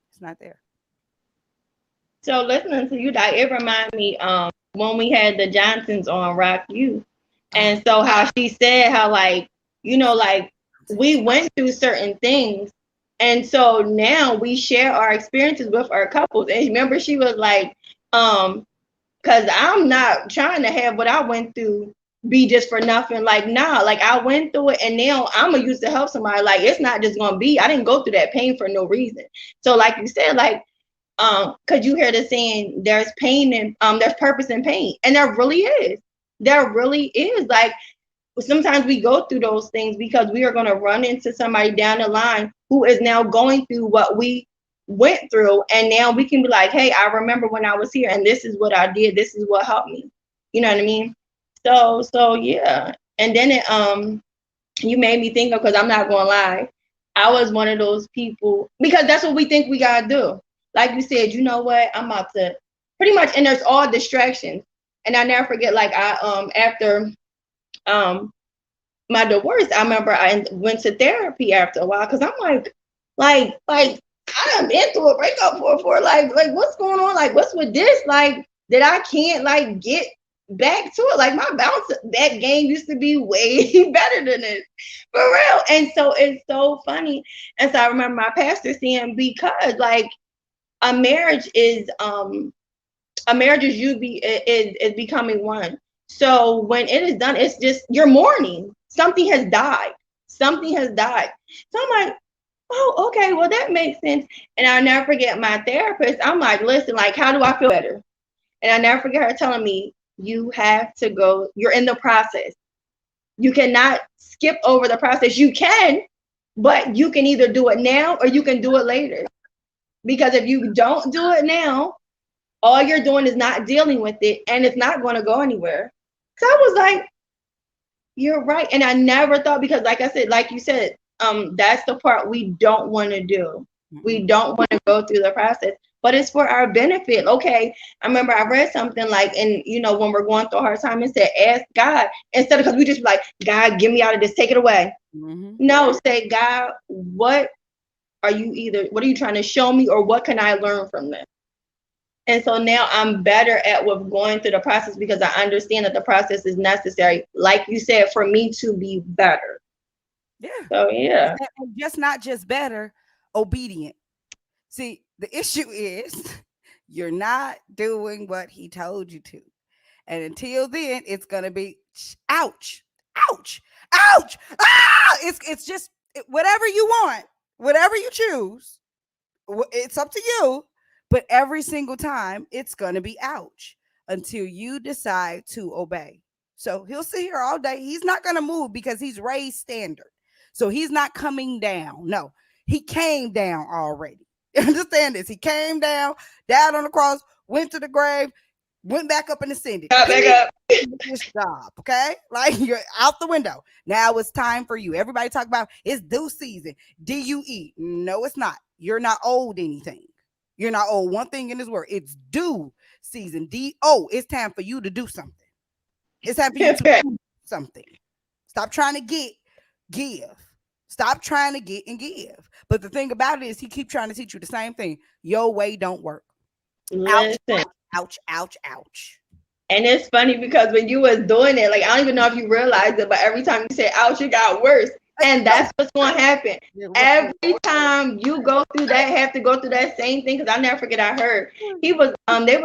It's not there. So listening to you, it reminded me when we had the Johnsons on Rock You, and so how she said how, like, you know, like we went through certain things, and so now we share our experiences with our couples. And remember, she was like, because I'm not trying to have what I went through be just for nothing. Like, nah, like I went through it, and now I'm gonna use to help somebody. Like, it's not just gonna be, I didn't go through that pain for no reason. So like you said, like, because you hear the saying, there's pain and there's purpose in pain. And there really is. There really is. Like, sometimes we go through those things because we are going to run into somebody down the line who is now going through what we went through. And now we can be like, hey, I remember when I was here and this is what I did. This is what helped me. You know what I mean? So yeah. And then you made me think of, because I'm not going to lie, I was one of those people, because that's what we think we got to do. Like you said, you know what, I'm about to pretty much, and there's all distractions. And I never forget, like after my divorce, I remember I went to therapy after a while, because I'm like I am into a breakup for like what's going on? Like, what's with this? Like, that I can't like get back to it. Like, my bounce back game used to be way better than this, for real. And so it's so funny. And so I remember my pastor saying, because like a marriage is usually is becoming one. So when it is done, it's just you're mourning. Something has died. Something has died. So I'm like, oh, okay, well, that makes sense. And I'll never forget my therapist. I'm like, listen, like, how do I feel better? And I never forget her telling me, you have to go, you're in the process. You cannot skip over the process. You can, but you can either do it now or you can do it later. Because if you don't do it now, all you're doing is not dealing with it, and it's not going to go anywhere. So I was like, you're right. And I never thought, because like I said, like you said, that's the part we don't want to do. We don't want to go through the process. but it's for our benefit. Okay. I remember I read something like, and when we're going through a hard time, it said, ask God instead of, because we just be like, God, get me out of this, take it away. Mm-hmm. No, say, God, what are you trying to show me, or what can I learn from this? And so now I'm better at with going through the process, because I understand that the process is necessary, like you said, for me to be better. Yeah. So yeah. And just not just better, obedient. See, the issue is you're not doing what he told you to. And until then, it's gonna be ouch, ouch, ouch. Ah! It's just whatever you want, whatever you choose. It's up to you. But every single time, it's gonna be ouch until you decide to obey. So he'll sit here all day. He's not gonna move because he's raised standard. So he's not coming down. No, he came down already. Understand this? He came down on the cross, went to the grave, went back up and ascended. Back up. This job, okay? Like you're out the window. Now it's time for you. Everybody talk about it's due season. DUE. No, it's not. You're not owed anything. You're not owed one thing in this world. It's due season. DO. It's time for you to do something. It's time for you to do something. Stop trying to give. Stop trying to get and give. But the thing about it is he keep trying to teach you the same thing. Your way don't work. Listen. Ouch, ouch, ouch. And it's funny because when you was doing it, like, I don't even know if you realized it, but every time you say ouch, it got worse. And that's what's going to happen. Every time you go through that, have to go through that same thing. Because I never forget, I heard they was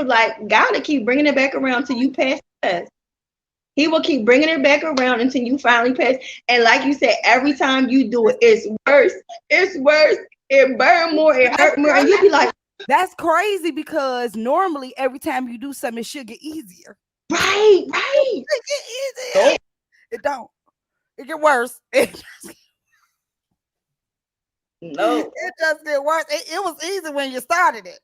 like, God will keep bringing it back around till you pass the test. He will keep bringing it back around until you finally pass. And like you said, every time you do it, it's worse. It's worse. It burn more. It hurt more. And you be like, that's crazy, because normally every time you do something, it should get easier. Right. It get easier. It don't. It get worse. No. It just get worse. It was easy when you started it.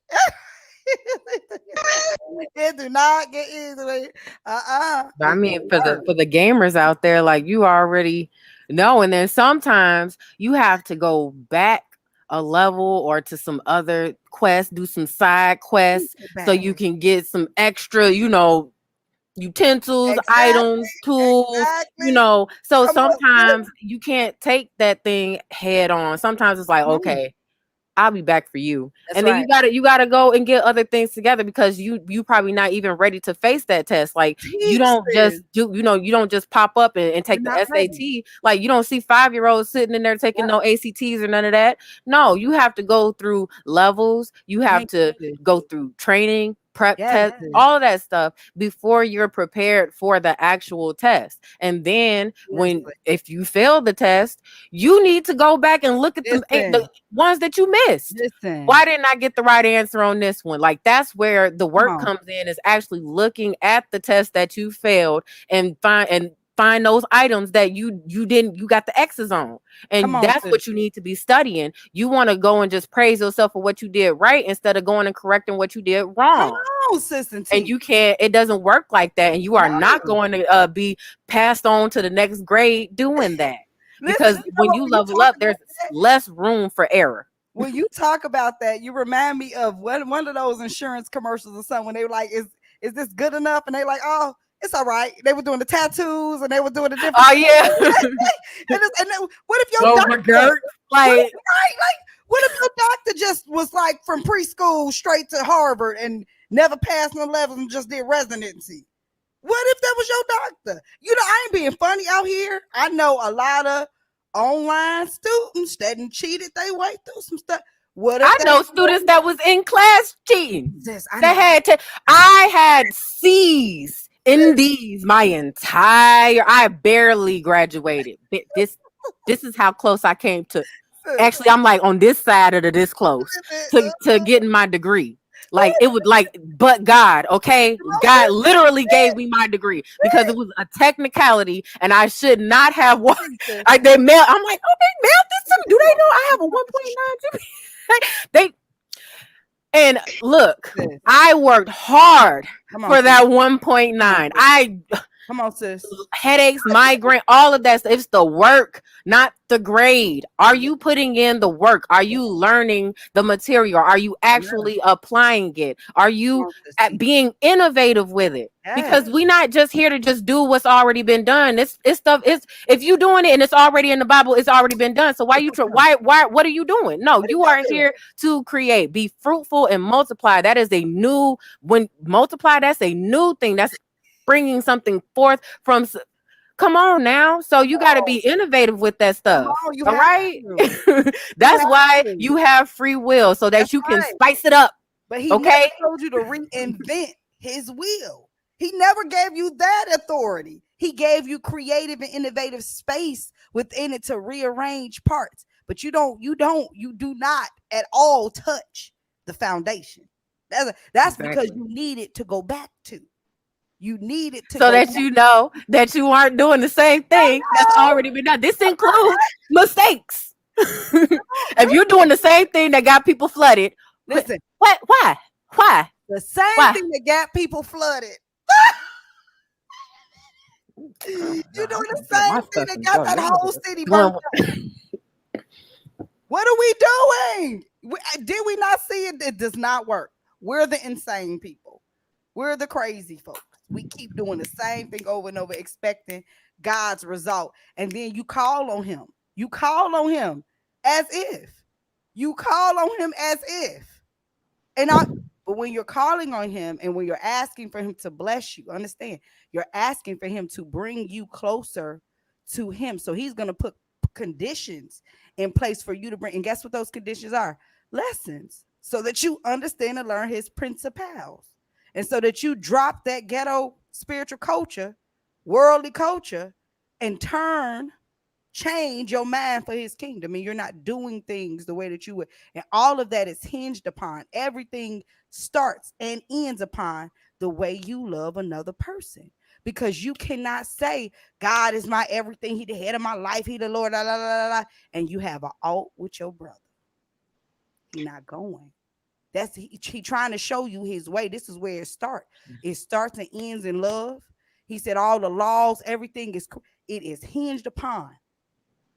It do not get easy. But I mean, for the gamers out there, like, you already know, and then sometimes you have to go back a level or to some other quests, do some side quests, so you can get some extra, utensils, items, tools, so sometimes you can't take that thing head on. Sometimes it's like, okay, I'll be back for you. That's and then you gotta go and get other things together, because you probably not even ready to face that test. Like, you don't just do, you don't just pop up and take the SAT. Ready. Like, you don't see 5-year-olds sitting in there taking no ACTs or none of that. No, you have to go through levels. You have to go through training, prep test, all of that stuff before you're prepared for the actual test. And then if you fail the test, you need to go back and look at the ones that you missed. Why didn't I get the right answer on this one? Like, that's where the work comes in, is actually looking at the test that you failed and find those items that you got the X's on. And that's what you need to be studying. You want to go and just praise yourself for what you did right, instead of going and correcting what you did wrong. And you can't, it doesn't work like that. And you are not going to be passed on to the next grade doing that. Because when you level up, there's less room for error. When you talk about that, you remind me of one of those insurance commercials or something when they were like, is this good enough? And they like, oh, it's all right. They were doing the tattoos and they were doing the different. Oh yeah. What if your doctor, like, what if your doctor just was like from preschool straight to Harvard and never passed no levels and just did residency? What if that was your doctor? I ain't being funny out here. I know a lot of online students that cheated their way through some stuff. I know students that was in class cheating. I had C's in these my entire. I barely graduated. This is how close I came to. Actually, I'm like on this side of this close to getting my degree. Like, it would, like, but God, okay? God literally gave me my degree because it was a technicality and I should not have one. I'm like, oh, they mailed this to me. Do they know I have a 1.9 GPA? And look, I worked hard for that 1.9. Come on, sis. Headaches, migraine, all of that. It's the work, not the grade. It's the work, not the grade. Are you putting in the work? Are you learning the material? Are you actually applying it? Are you being innovative with it? Because we're not just here to just do what's already been done. It's stuff. It's if you doing it and it's already in the Bible, it's already been done. So why what are you doing? No, you are here to create, be fruitful and multiply. That is a new that's a new thing. That's bringing something forth from. Come on now. So you got to be innovative with that stuff. All right. That's why you have free will, so that you can spice it up. But he never told you to reinvent his will. He never gave you that authority. He gave you creative and innovative space within it to rearrange parts. But you do not at all touch the foundation. That's because you need it to go back to. You need it to so that you know that you aren't doing the same thing that's already been done. This includes mistakes. If you're doing the same thing that got people flooded, listen. What? Why? The same thing that got people flooded. You're doing the same thing that got that whole city burned down. What are we doing? Did we not see it? It does not work. We're the insane people. We're the crazy folks. We keep doing the same thing over and over, expecting God's result. And then you call on him. You call on him as if. You call on him as if. But when you're calling on him and when you're asking for him to bless you, understand, you're asking for him to bring you closer to him. So he's going to put conditions in place for you to bring. And guess what those conditions are? Lessons. So that you understand and learn his principles. And so that you drop that ghetto spiritual culture, worldly culture, and change your mind for his kingdom. And you're not doing things the way that you would. And all of that is hinged upon. Everything starts and ends upon the way you love another person. Because you cannot say, God is my everything. He the head of my life. He the Lord, la, la, la, la, and you have an alt with your brother. You're not going. That's he trying to show you his way. This is where it starts. It starts and ends in love. He said all the laws, everything is hinged upon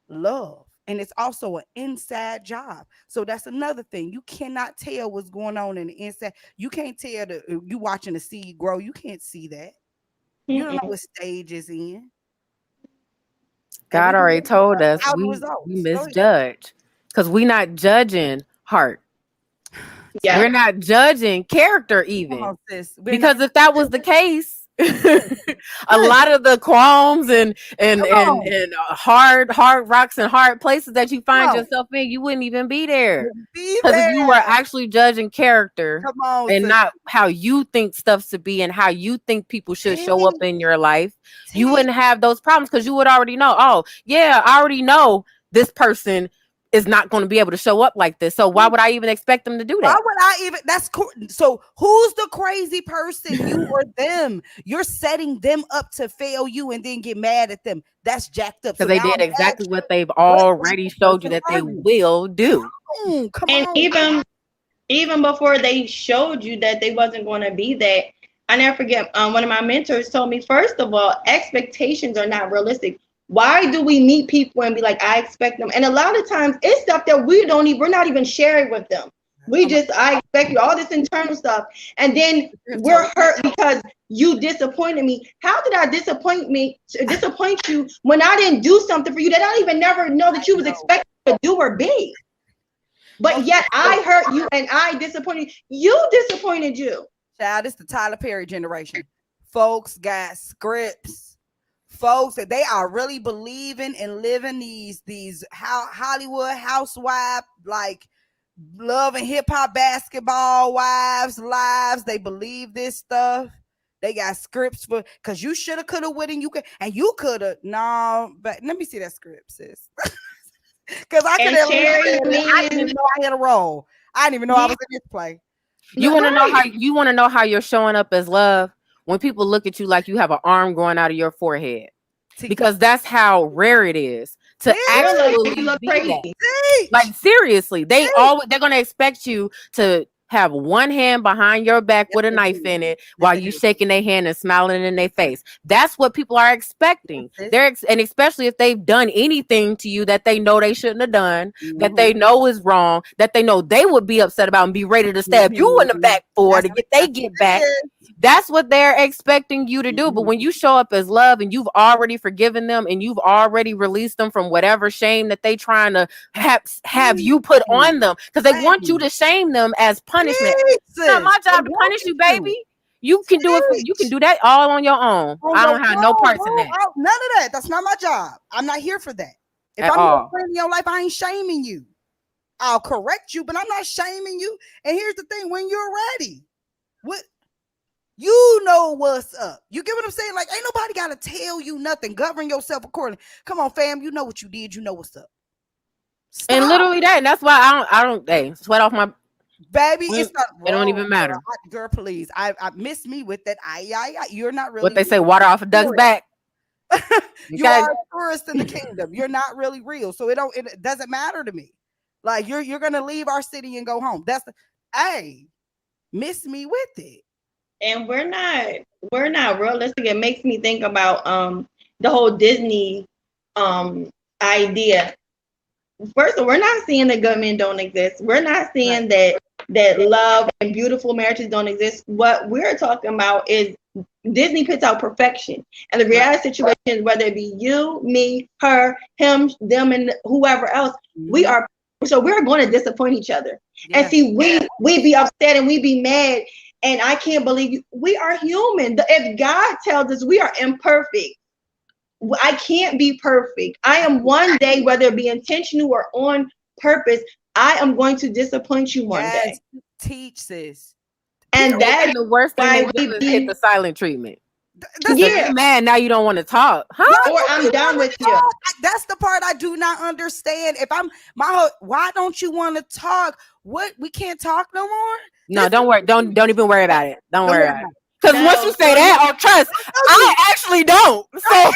love. And it's also an inside job. So that's another thing. You cannot tell what's going on in the inside. You can't tell you watching the seed grow. You can't see that. You don't know what stage it's in. God already told us we misjudge because we're not judging heart. Yeah. We're not judging character even. Because if that was the case, a lot of the qualms and hard rocks and hard places that you find yourself in, you wouldn't even be there. Because if you were actually judging character and not how you think stuff should be and how you think people should show up in your life, you wouldn't have those problems because you would already know, oh yeah, I already know this person is not going to be able to show up like this. So why would I even expect them to do that? Why would I even? That's cool. So who's the crazy person? You or them? You're setting them up to fail you and then get mad at them. That's jacked up. Because they did exactly what they've already showed you that they will do. Come on. Even before they showed you that they wasn't going to be that, I never forget. One of my mentors told me, first of all, expectations are not realistic. Why do we meet people and be like, I expect them? And a lot of times it's stuff that we're not even sharing with them. I expect you, all this internal stuff. And then we're hurt because you disappointed me. How did I disappoint you when I didn't do something for you that I didn't even never know that you was expected to do or be? But yet I hurt you and I disappointed you. Disappointed you. Child, it's the Tyler Perry generation. Folks got scripts. Folks that they are really believing and living these Hollywood housewife, like love and hip hop basketball wives lives. They believe this stuff. They got scripts for because you should have, could have, would, and you could have. No, but let me see that script, sis. Because I could have. I didn't even know I had a role. I didn't even know I was in this play. You want to know how you're showing up as love when people look at you like you have an arm growing out of your forehead. Because that's how rare it is to actually look crazy. Like seriously, they're gonna expect you to have one hand behind your back with a knife in it while you shaking their hand and smiling in their face. That's what people are expecting. And especially if they've done anything to you that they know they shouldn't have done, that they know is wrong, that they know they would be upset about and be ready to stab you in the back for to get back. That's what they're expecting you to do. But when you show up as love and you've already forgiven them and you've already released them from whatever shame that they trying to have you put on them, because they want you to shame them as punishment. It's not my job to punish you, baby. You can do it. You can do that all on your own. I don't have no parts in that. None of that. That's not my job. I'm not here for that. If I'm your friend in your life, I ain't shaming you. I'll correct you, but I'm not shaming you. And here's the thing: when you're ready, what you know what's up. You get what I'm saying? Like, ain't nobody got to tell you nothing. Govern yourself accordingly. Come on, fam. You know what you did. You know what's up. Stop. And literally that. And that's why I don't sweat off my baby. It's not. It don't even matter. Girl, please. I miss me with that. You're not really. What they say, water off a duck's back. You are a tourist in the kingdom. You're not really real. So it doesn't matter to me. Like you're gonna leave our city and go home. That's miss me with it. And we're not realistic. It makes me think about the whole Disney idea. First of all, we're not seeing that good men don't exist. We're not seeing that love and beautiful marriages don't exist. What we're talking about is Disney puts out perfection. And the reality situation, whether it be you, me, her, him, them, and whoever else, we're going to disappoint each other. Yeah. And see, we be upset and we be mad. And I can't believe we are human. If God tells us we are imperfect, I can't be perfect. I am one day, whether it be intentional or on purpose, I am going to disappoint you one day. Teach this. And that's the worst thing they do is hit the silent treatment. Man, now you don't want to talk, huh? Or I'm done with you. That's the part I do not understand. If why don't you want to talk? What, we can't talk no more? No, don't worry. Don't even worry about it. Don't worry about it. Because once you say that, trust, I actually don't. So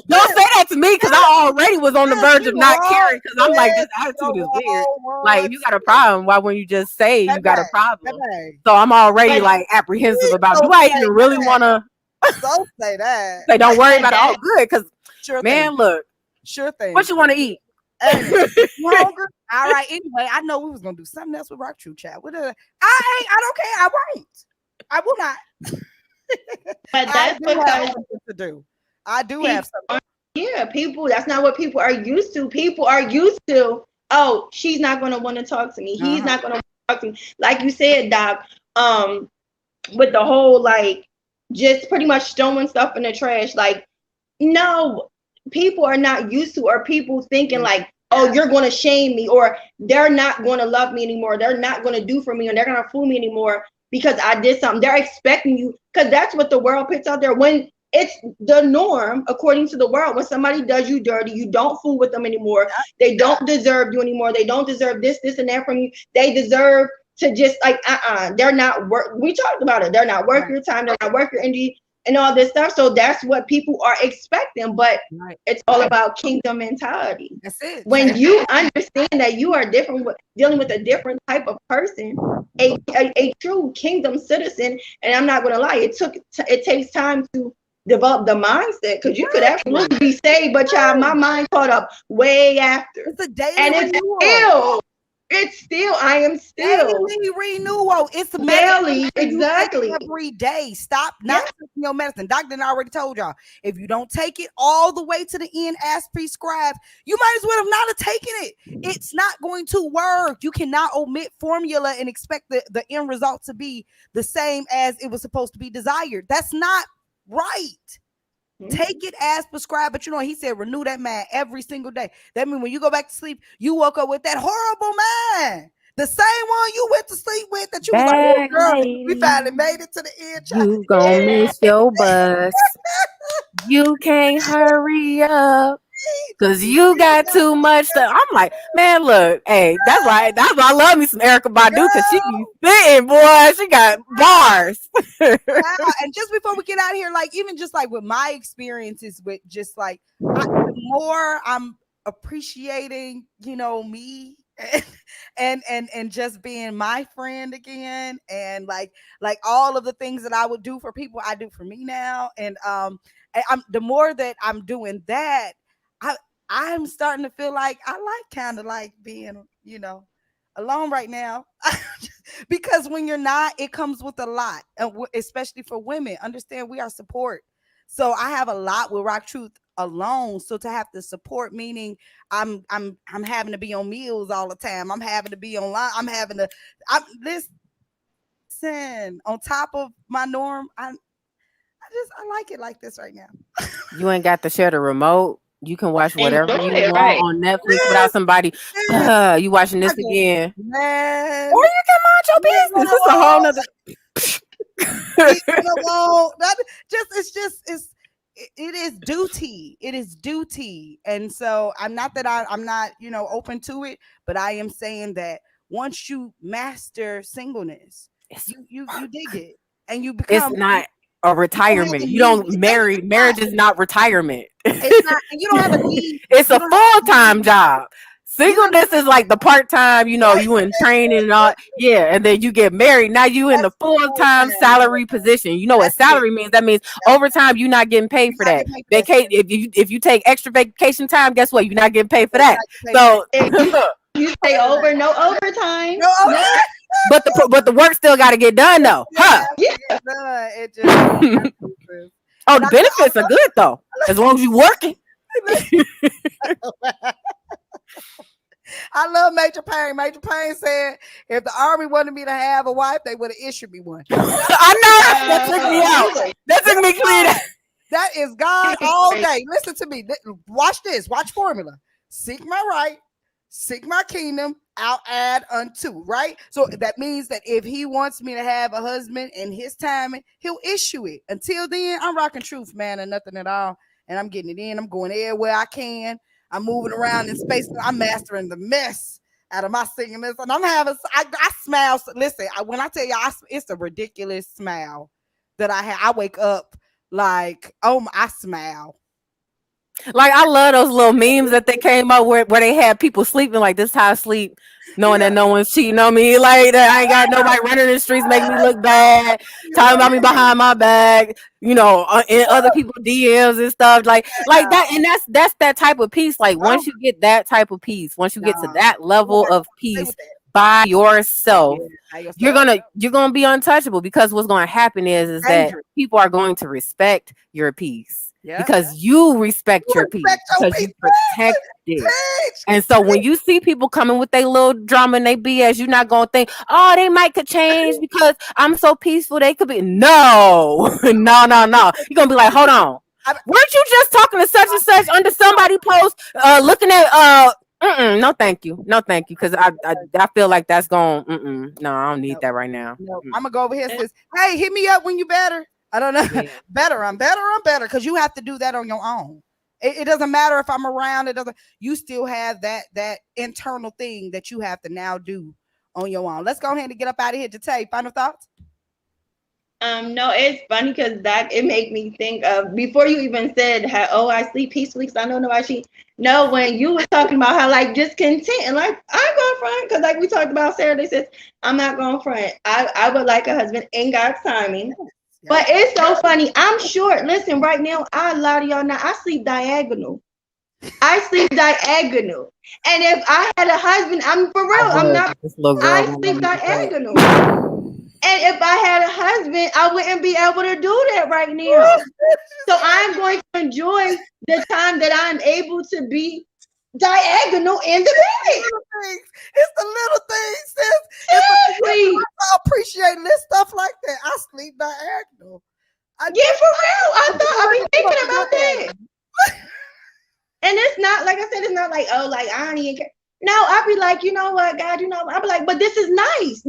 don't say that to me, because I already was on the verge of not caring, because I'm like, this attitude is weird. Like, if you got a problem, why wouldn't you just say you got a problem? So I'm already like apprehensive about, do I even really want to? Don't say that. Say, don't worry about it. All good, because look, sure thing. What you want to eat? You hungry? All right. Anyway, I know we was gonna do something else with RockTruth chat. I don't care. I won't. I will not. But that's because to do. I do have something. Yeah, people. That's not what people are used to. People are used to. Oh, she's not gonna want to talk to me. He's not gonna talk to me. Like you said, Doc. With the whole like just pretty much throwing stuff in the trash. Like, no, people are not used to, or people thinking like, oh, you're going to shame me, or they're not going to love me anymore. They're not going to do for me, and they're going to fool me anymore because I did something. They're expecting you, because that's what the world puts out there. When it's the norm, according to the world, when somebody does you dirty, you don't fool with them anymore. They don't deserve you anymore. They don't deserve this, and that from you. They deserve to just like, they're not work. We talked about it. They're not worth your time. They're not worth your energy and all this stuff. So that's what people are expecting. But it's all about kingdom mentality. That's it. When you understand that you are different, dealing with a different type of person, a true kingdom citizen. And I'm not going to lie, it takes time to develop the mindset, because you could absolutely be saved, but child, my mind caught up way after. It's a daily and I am still daily renewal. It's daily, exactly, every day. Stop not taking your medicine. Doctor already told y'all, if you don't take it all the way to the end as prescribed, you might as well have not have taken it. It's not going to work. You cannot omit formula and expect the end result to be the same as it was supposed to be desired. That's not right. Take it as prescribed, but he said renew that mind every single day. That means when you go back to sleep, you woke up with that horrible mind, the same one you went to sleep with, that you was like, oh, girl, we finally made it to the end. You gonna miss your bus. You can't hurry up because you got too much stuff. I'm like, man, look, hey, that's why I love me some Erykah Badu, because she be spitting, boy. She got bars. And just before we get out of here, like even just like with my experiences with just like the more I'm appreciating, me and just being my friend again, and like all of the things that I would do for people, I do for me now. And I'm the more that I'm doing that, I I'm starting to feel like I like kind of like being, alone right now. Because when you're not, it comes with a lot, and especially for women. Understand, we are support. So I have a lot with Rock Truth alone. So to have to support, meaning I'm having to be on meals all the time. I'm having to be online. I'm listen on top of my norm. I like it like this right now. You ain't got to share the remote. You can watch whatever Enjoy you it, want right? on Netflix without somebody. You watching this again, Man, or you can mind your business. It's a whole nother. leave it alone. It is duty. It is duty. And so I'm not, open to it, but I am saying that once you master singleness, you dig it, and you It's become, not a you don't have retirement. a You need. don't marry. It's not. Marriage is not retirement. It's not, and you don't have a need. It's You a don't have a full-time need. job. You don't Singleness is like the part-time, you in training and all. Yeah, and then you get married. Now you in the That's the full full-time time. salary position. You know what That's it. salary means? That means overtime, you're not getting paid You're for not that. getting paid for that Vacate shit. if you take extra vacation time, guess what? You're not getting paid for You're that. not getting paid for that. So If you stay over, no overtime. No, No. but the work still gotta get done it though. still Huh. has to get done. It just has to. Oh, And the benefits are good though. As long as you working. I love Major Payne. Major Payne said if the army wanted me to have a wife, they would have issued me one. I know that took me out. Really? That took me clean. That is God all day. Listen to me. Watch this. Watch formula. Seek my right, seek my kingdom, I'll add unto, right? So that means that if he wants me to have a husband in his timing, he'll issue it. Until then, I'm rocking truth, man, and nothing at all. And I'm getting it in. I'm going everywhere I can. I'm moving around in space. I'm mastering the mess out of my singleness. And I smile. Listen, when I tell you, it's a ridiculous smile that I have. I wake up like, oh, I smile. Like I love those little memes that they came up with where they had people sleeping like this how I sleep, knowing that no one's cheating on me. Like that I ain't got nobody running the streets making me look bad, talking about me behind my back, in other people's DMs and stuff. Like that, and that's that type of peace. Like once you get that type of peace, once you get to that level of peace by yourself, you're gonna be untouchable, because what's gonna happen is that people are going to respect your peace. Yeah. Because you respect your peace, because you protect it. And so when you see people coming with their little drama and they BS, you're not gonna think, oh, they might could change because I'm so peaceful. They could be no. You're gonna be like, hold on. Weren't you just talking to such and such under somebody post looking at no thank you, because I feel like that's going no, I don't need that right now. No, I'm gonna go over here and says, hey, hit me up when you better. I don't know. Yeah. I'm better. Because you have to do that on your own. It doesn't matter if I'm around. You still have that internal thing that you have to now do on your own. Let's go ahead and get up out of here. Jate, final thoughts? No, it's funny because it made me think of, before you even said how, I sleep peacefully because I don't know why she. No, when you were talking about how like discontent, and like I'm going front, because like we talked about Saturday, says I'm not going front. I would like a husband in God's timing. But it's so funny. I'm short. Listen, right now, I lie to y'all now. I sleep diagonal. And if I had a husband, I'm for real. I'm not. I sleep diagonal. And if I had a husband, I wouldn't be able to do that right now. So I'm going to enjoy the time that I'm able to be diagonal in the bed. It's the little things, sis. I appreciate this stuff like that. I sleep diagonal. For real. I've been thinking about that. And it's not, like I said, it's not like, oh, like I don't even care. No, I'll be like, you know what, God, I'll be like, but this is nice.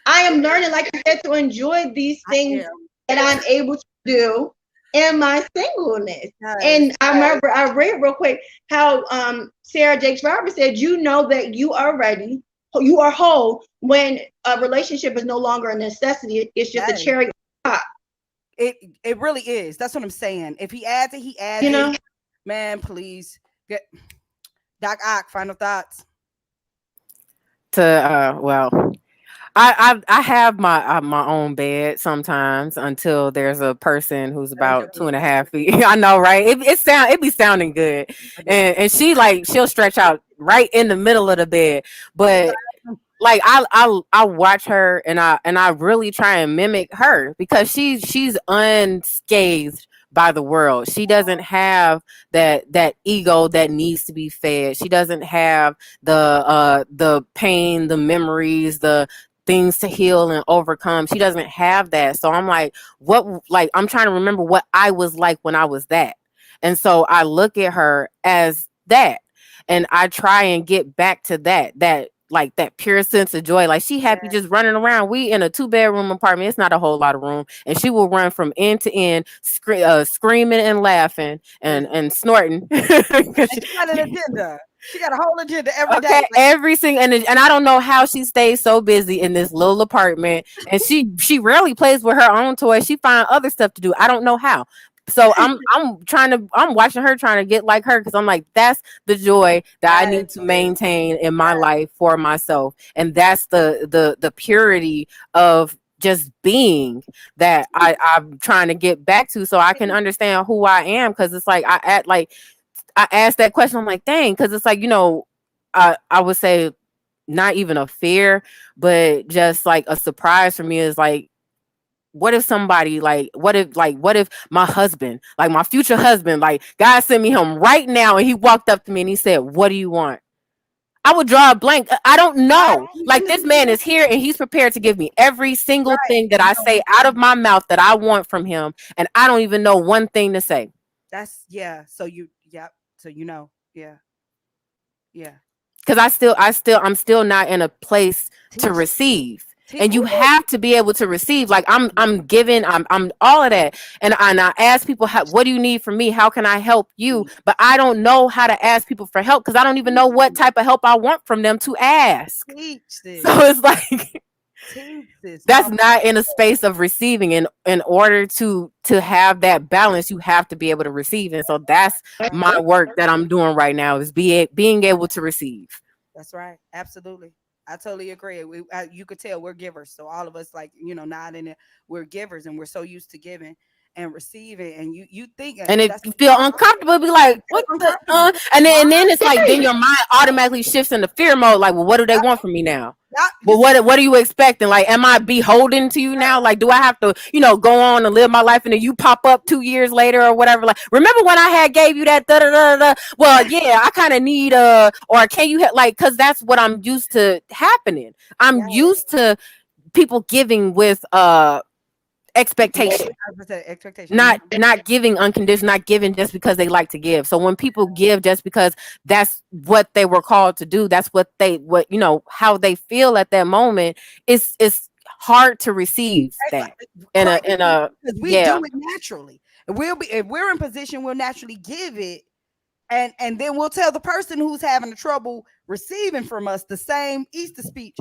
I am learning, like you said, to enjoy these things that I'm able to do in my singleness. And I remember I read real quick how Sarah Jakes Roberts said, that you are ready, you are whole when a relationship is no longer a necessity. It's just a cherry on top. It really is. That's what I'm saying. If he adds it, Man, please. Get Doc Ock, final thoughts. well, I have my own bed sometimes until there's a person who's about 2.5 feet. I know, right? It be sounding good, and she'll stretch out right in the middle of the bed, but like I watch her and I really try and mimic her because she's unscathed by the world. She doesn't have that ego that needs to be fed. She doesn't have the pain, the memories, the things to heal and overcome. She doesn't have that. So I'm like, I'm trying to remember what I was like when I was that. And so I look at her as that. And I try and get back to that like that pure sense of joy. Like she happy just running around. We in a 2-bedroom apartment. It's not a whole lot of room. And she will run from end to end, screaming and laughing and snorting. And she got an agenda. She got a whole agenda every day. Every single and I don't know how she stays so busy in this little apartment. And she rarely plays with her own toys. She finds other stuff to do. I don't know how. So I'm watching her trying to get like her because I'm like, that's the joy that I need to maintain in my life for myself. And that's the purity of just being that I'm trying to get back to so I can understand who I am. Cause it's like I asked that question. I'm like, dang, because it's like, I would say not even a fear, but just like a surprise for me is like, what if somebody what if my husband, like my future husband, like God sent me him right now and he walked up to me and he said, what do you want? I would draw a blank. I don't know. Like this man is here and he's prepared to give me every single thing that I say out of my mouth that I want from him. And I don't even know one thing to say. That's So yeah. Because I'm still not in a place to receive. And you have to be able to receive. Like I'm giving, I'm all of that. And I ask people, what do you need from me? How can I help you? But I don't know how to ask people for help because I don't even know what type of help I want from them to ask. So it's like that's not in a space of receiving. In order to have that balance, you have to be able to receive. And so that's my work that I'm doing right now is being able to receive. That's right. Absolutely. I totally agree. You could tell we're givers. So all of us, like, nodding it, we're givers and we're so used to giving and receiving. And you think, and if you feel uncomfortable, be like, what the, and then it's like, then your mind automatically shifts into fear mode. Like, well, what do they want from me now? Well, what are you expecting? Like, am I beholden to you now? Like, do I have to, go on and live my life and then you pop up 2 years later or whatever? Like, remember when I gave you that? Well, yeah, I kind of need or can you like, because that's what I'm used to happening. I'm used to people giving with expectation, not giving unconditional, not giving just because they like to give. So when people give just because that's what they were called to do, that's what how they feel at that moment, it's hard to receive that in a we do it naturally. If we're in position, we'll naturally give it. And then we'll tell the person who's having the trouble receiving from us the same Easter speech.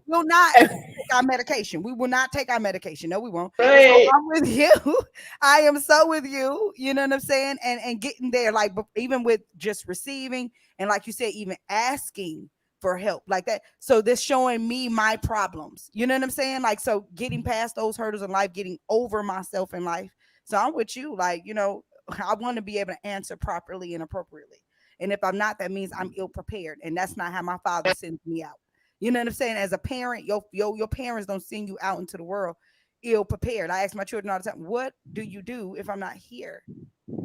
We'll not take our medication. We will not take our medication. No, we won't. Right. So I'm with you. I am so with you. You know what I'm saying? And getting there, like even with just receiving and like you said, even asking for help like that. So this showing me my problems. You know what I'm saying? Like, so getting past those hurdles in life, getting over myself in life. So I'm with you. Like, I want to be able to answer properly and appropriately. And if I'm not, that means I'm ill prepared. And that's not how my father sends me out. You know what I'm saying? As a parent, your parents don't send you out into the world ill prepared. I ask my children all the time, what do you do if I'm not here?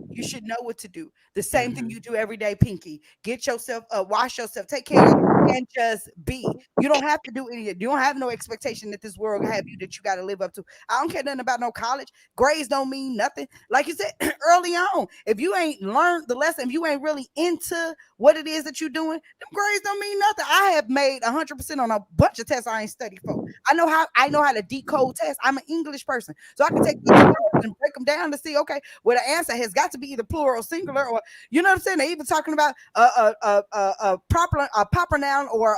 You should know what to do. The same thing you do every day, Pinky. Get yourself up, wash yourself, take care of you, and just be. You don't have to do any of it. You don't have no expectation that this world have you that you got to live up to. I don't care nothing about no college. Grades don't mean nothing. Like you said early on, if you ain't learned the lesson, if you ain't really into what it is that you're doing, them grades don't mean nothing. I have made 100% on a bunch of tests I ain't studied for. I know how to decode tests. I'm an English person, so I can take these words and break them down to see, okay, well, the answer has got to be either plural or singular, or you know what I'm saying. They even talking about a proper noun or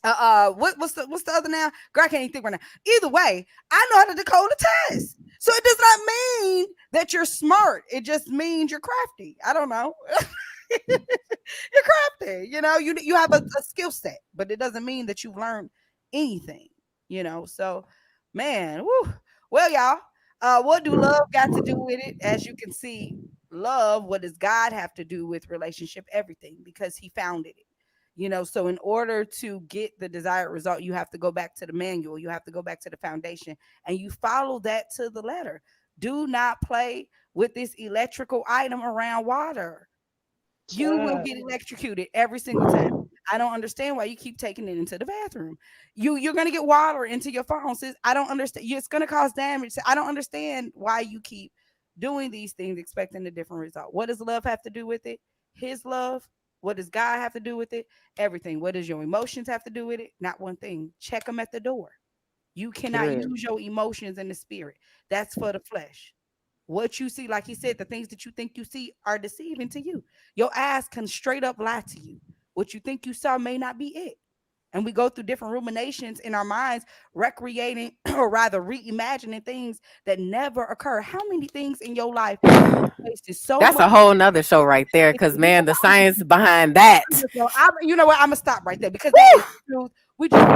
what's the other noun? Girl, I can't even think right now. Either way, I know how to decode a test. So it does not mean that you're smart. It just means you're crafty. I don't know. You're crafty. You have a skill set, but it doesn't mean that you've learned anything. So man, woo. Well, y'all, what do love got to do with it? As you can see, love, what does God have to do with relationship? Everything, because he founded it. So in order to get the desired result, you have to go back to the manual, you have to go back to the foundation, and you follow that to the letter. Do not play with this electrical item around water. You will get electrocuted every single time. I don't understand why you keep taking it into the bathroom. You're gonna get water into your phone. Sis, I don't understand. It's gonna cause damage. I don't understand why you keep doing these things expecting a different result. What does love have to do with it? His love. What does God have to do with it? Everything. What does your emotions have to do with it? Not one thing. Check them at the door. You cannot use your emotions in the spirit. That's for the flesh. What you see, like he said, the things that you think you see are deceiving to you. Your eyes can straight up lie to you. What you think you saw may not be it. And we go through different ruminations in our minds, recreating or rather reimagining things that never occur. How many things in your life wasted so That's much? a whole nother show right there. Because man, the science behind that. You know what? I'm gonna stop right there because that is the truth. We just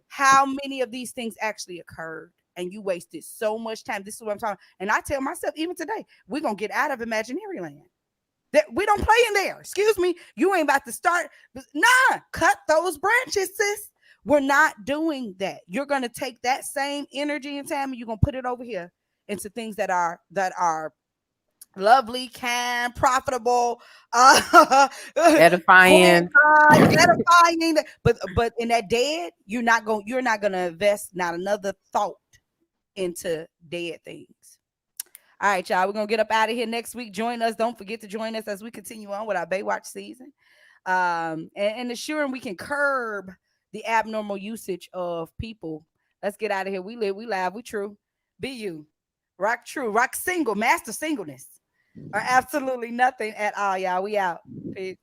how many of these things actually occurred, and you wasted so much time. This is what I'm talking. And I tell myself, even today, we're gonna get out of imaginary land. That we don't play in there. Excuse me. You ain't about to start. Nah, cut those branches, sis. We're not doing that. You're gonna take that same energy and time, and you're gonna put it over here into things that are lovely, kind, profitable, Edifying. edifying. But in that dead, you're not gonna invest not another thought into dead things. All right, y'all. We're gonna get up out of here next week. Join us. Don't forget to join us as we continue on with our Baywatch season. And assuring we can curb the abnormal usage of people. Let's get out of here. We live, we laugh, we true. Be you. Rock true, rock single, master singleness. Or absolutely nothing at all, y'all. We out. Peace.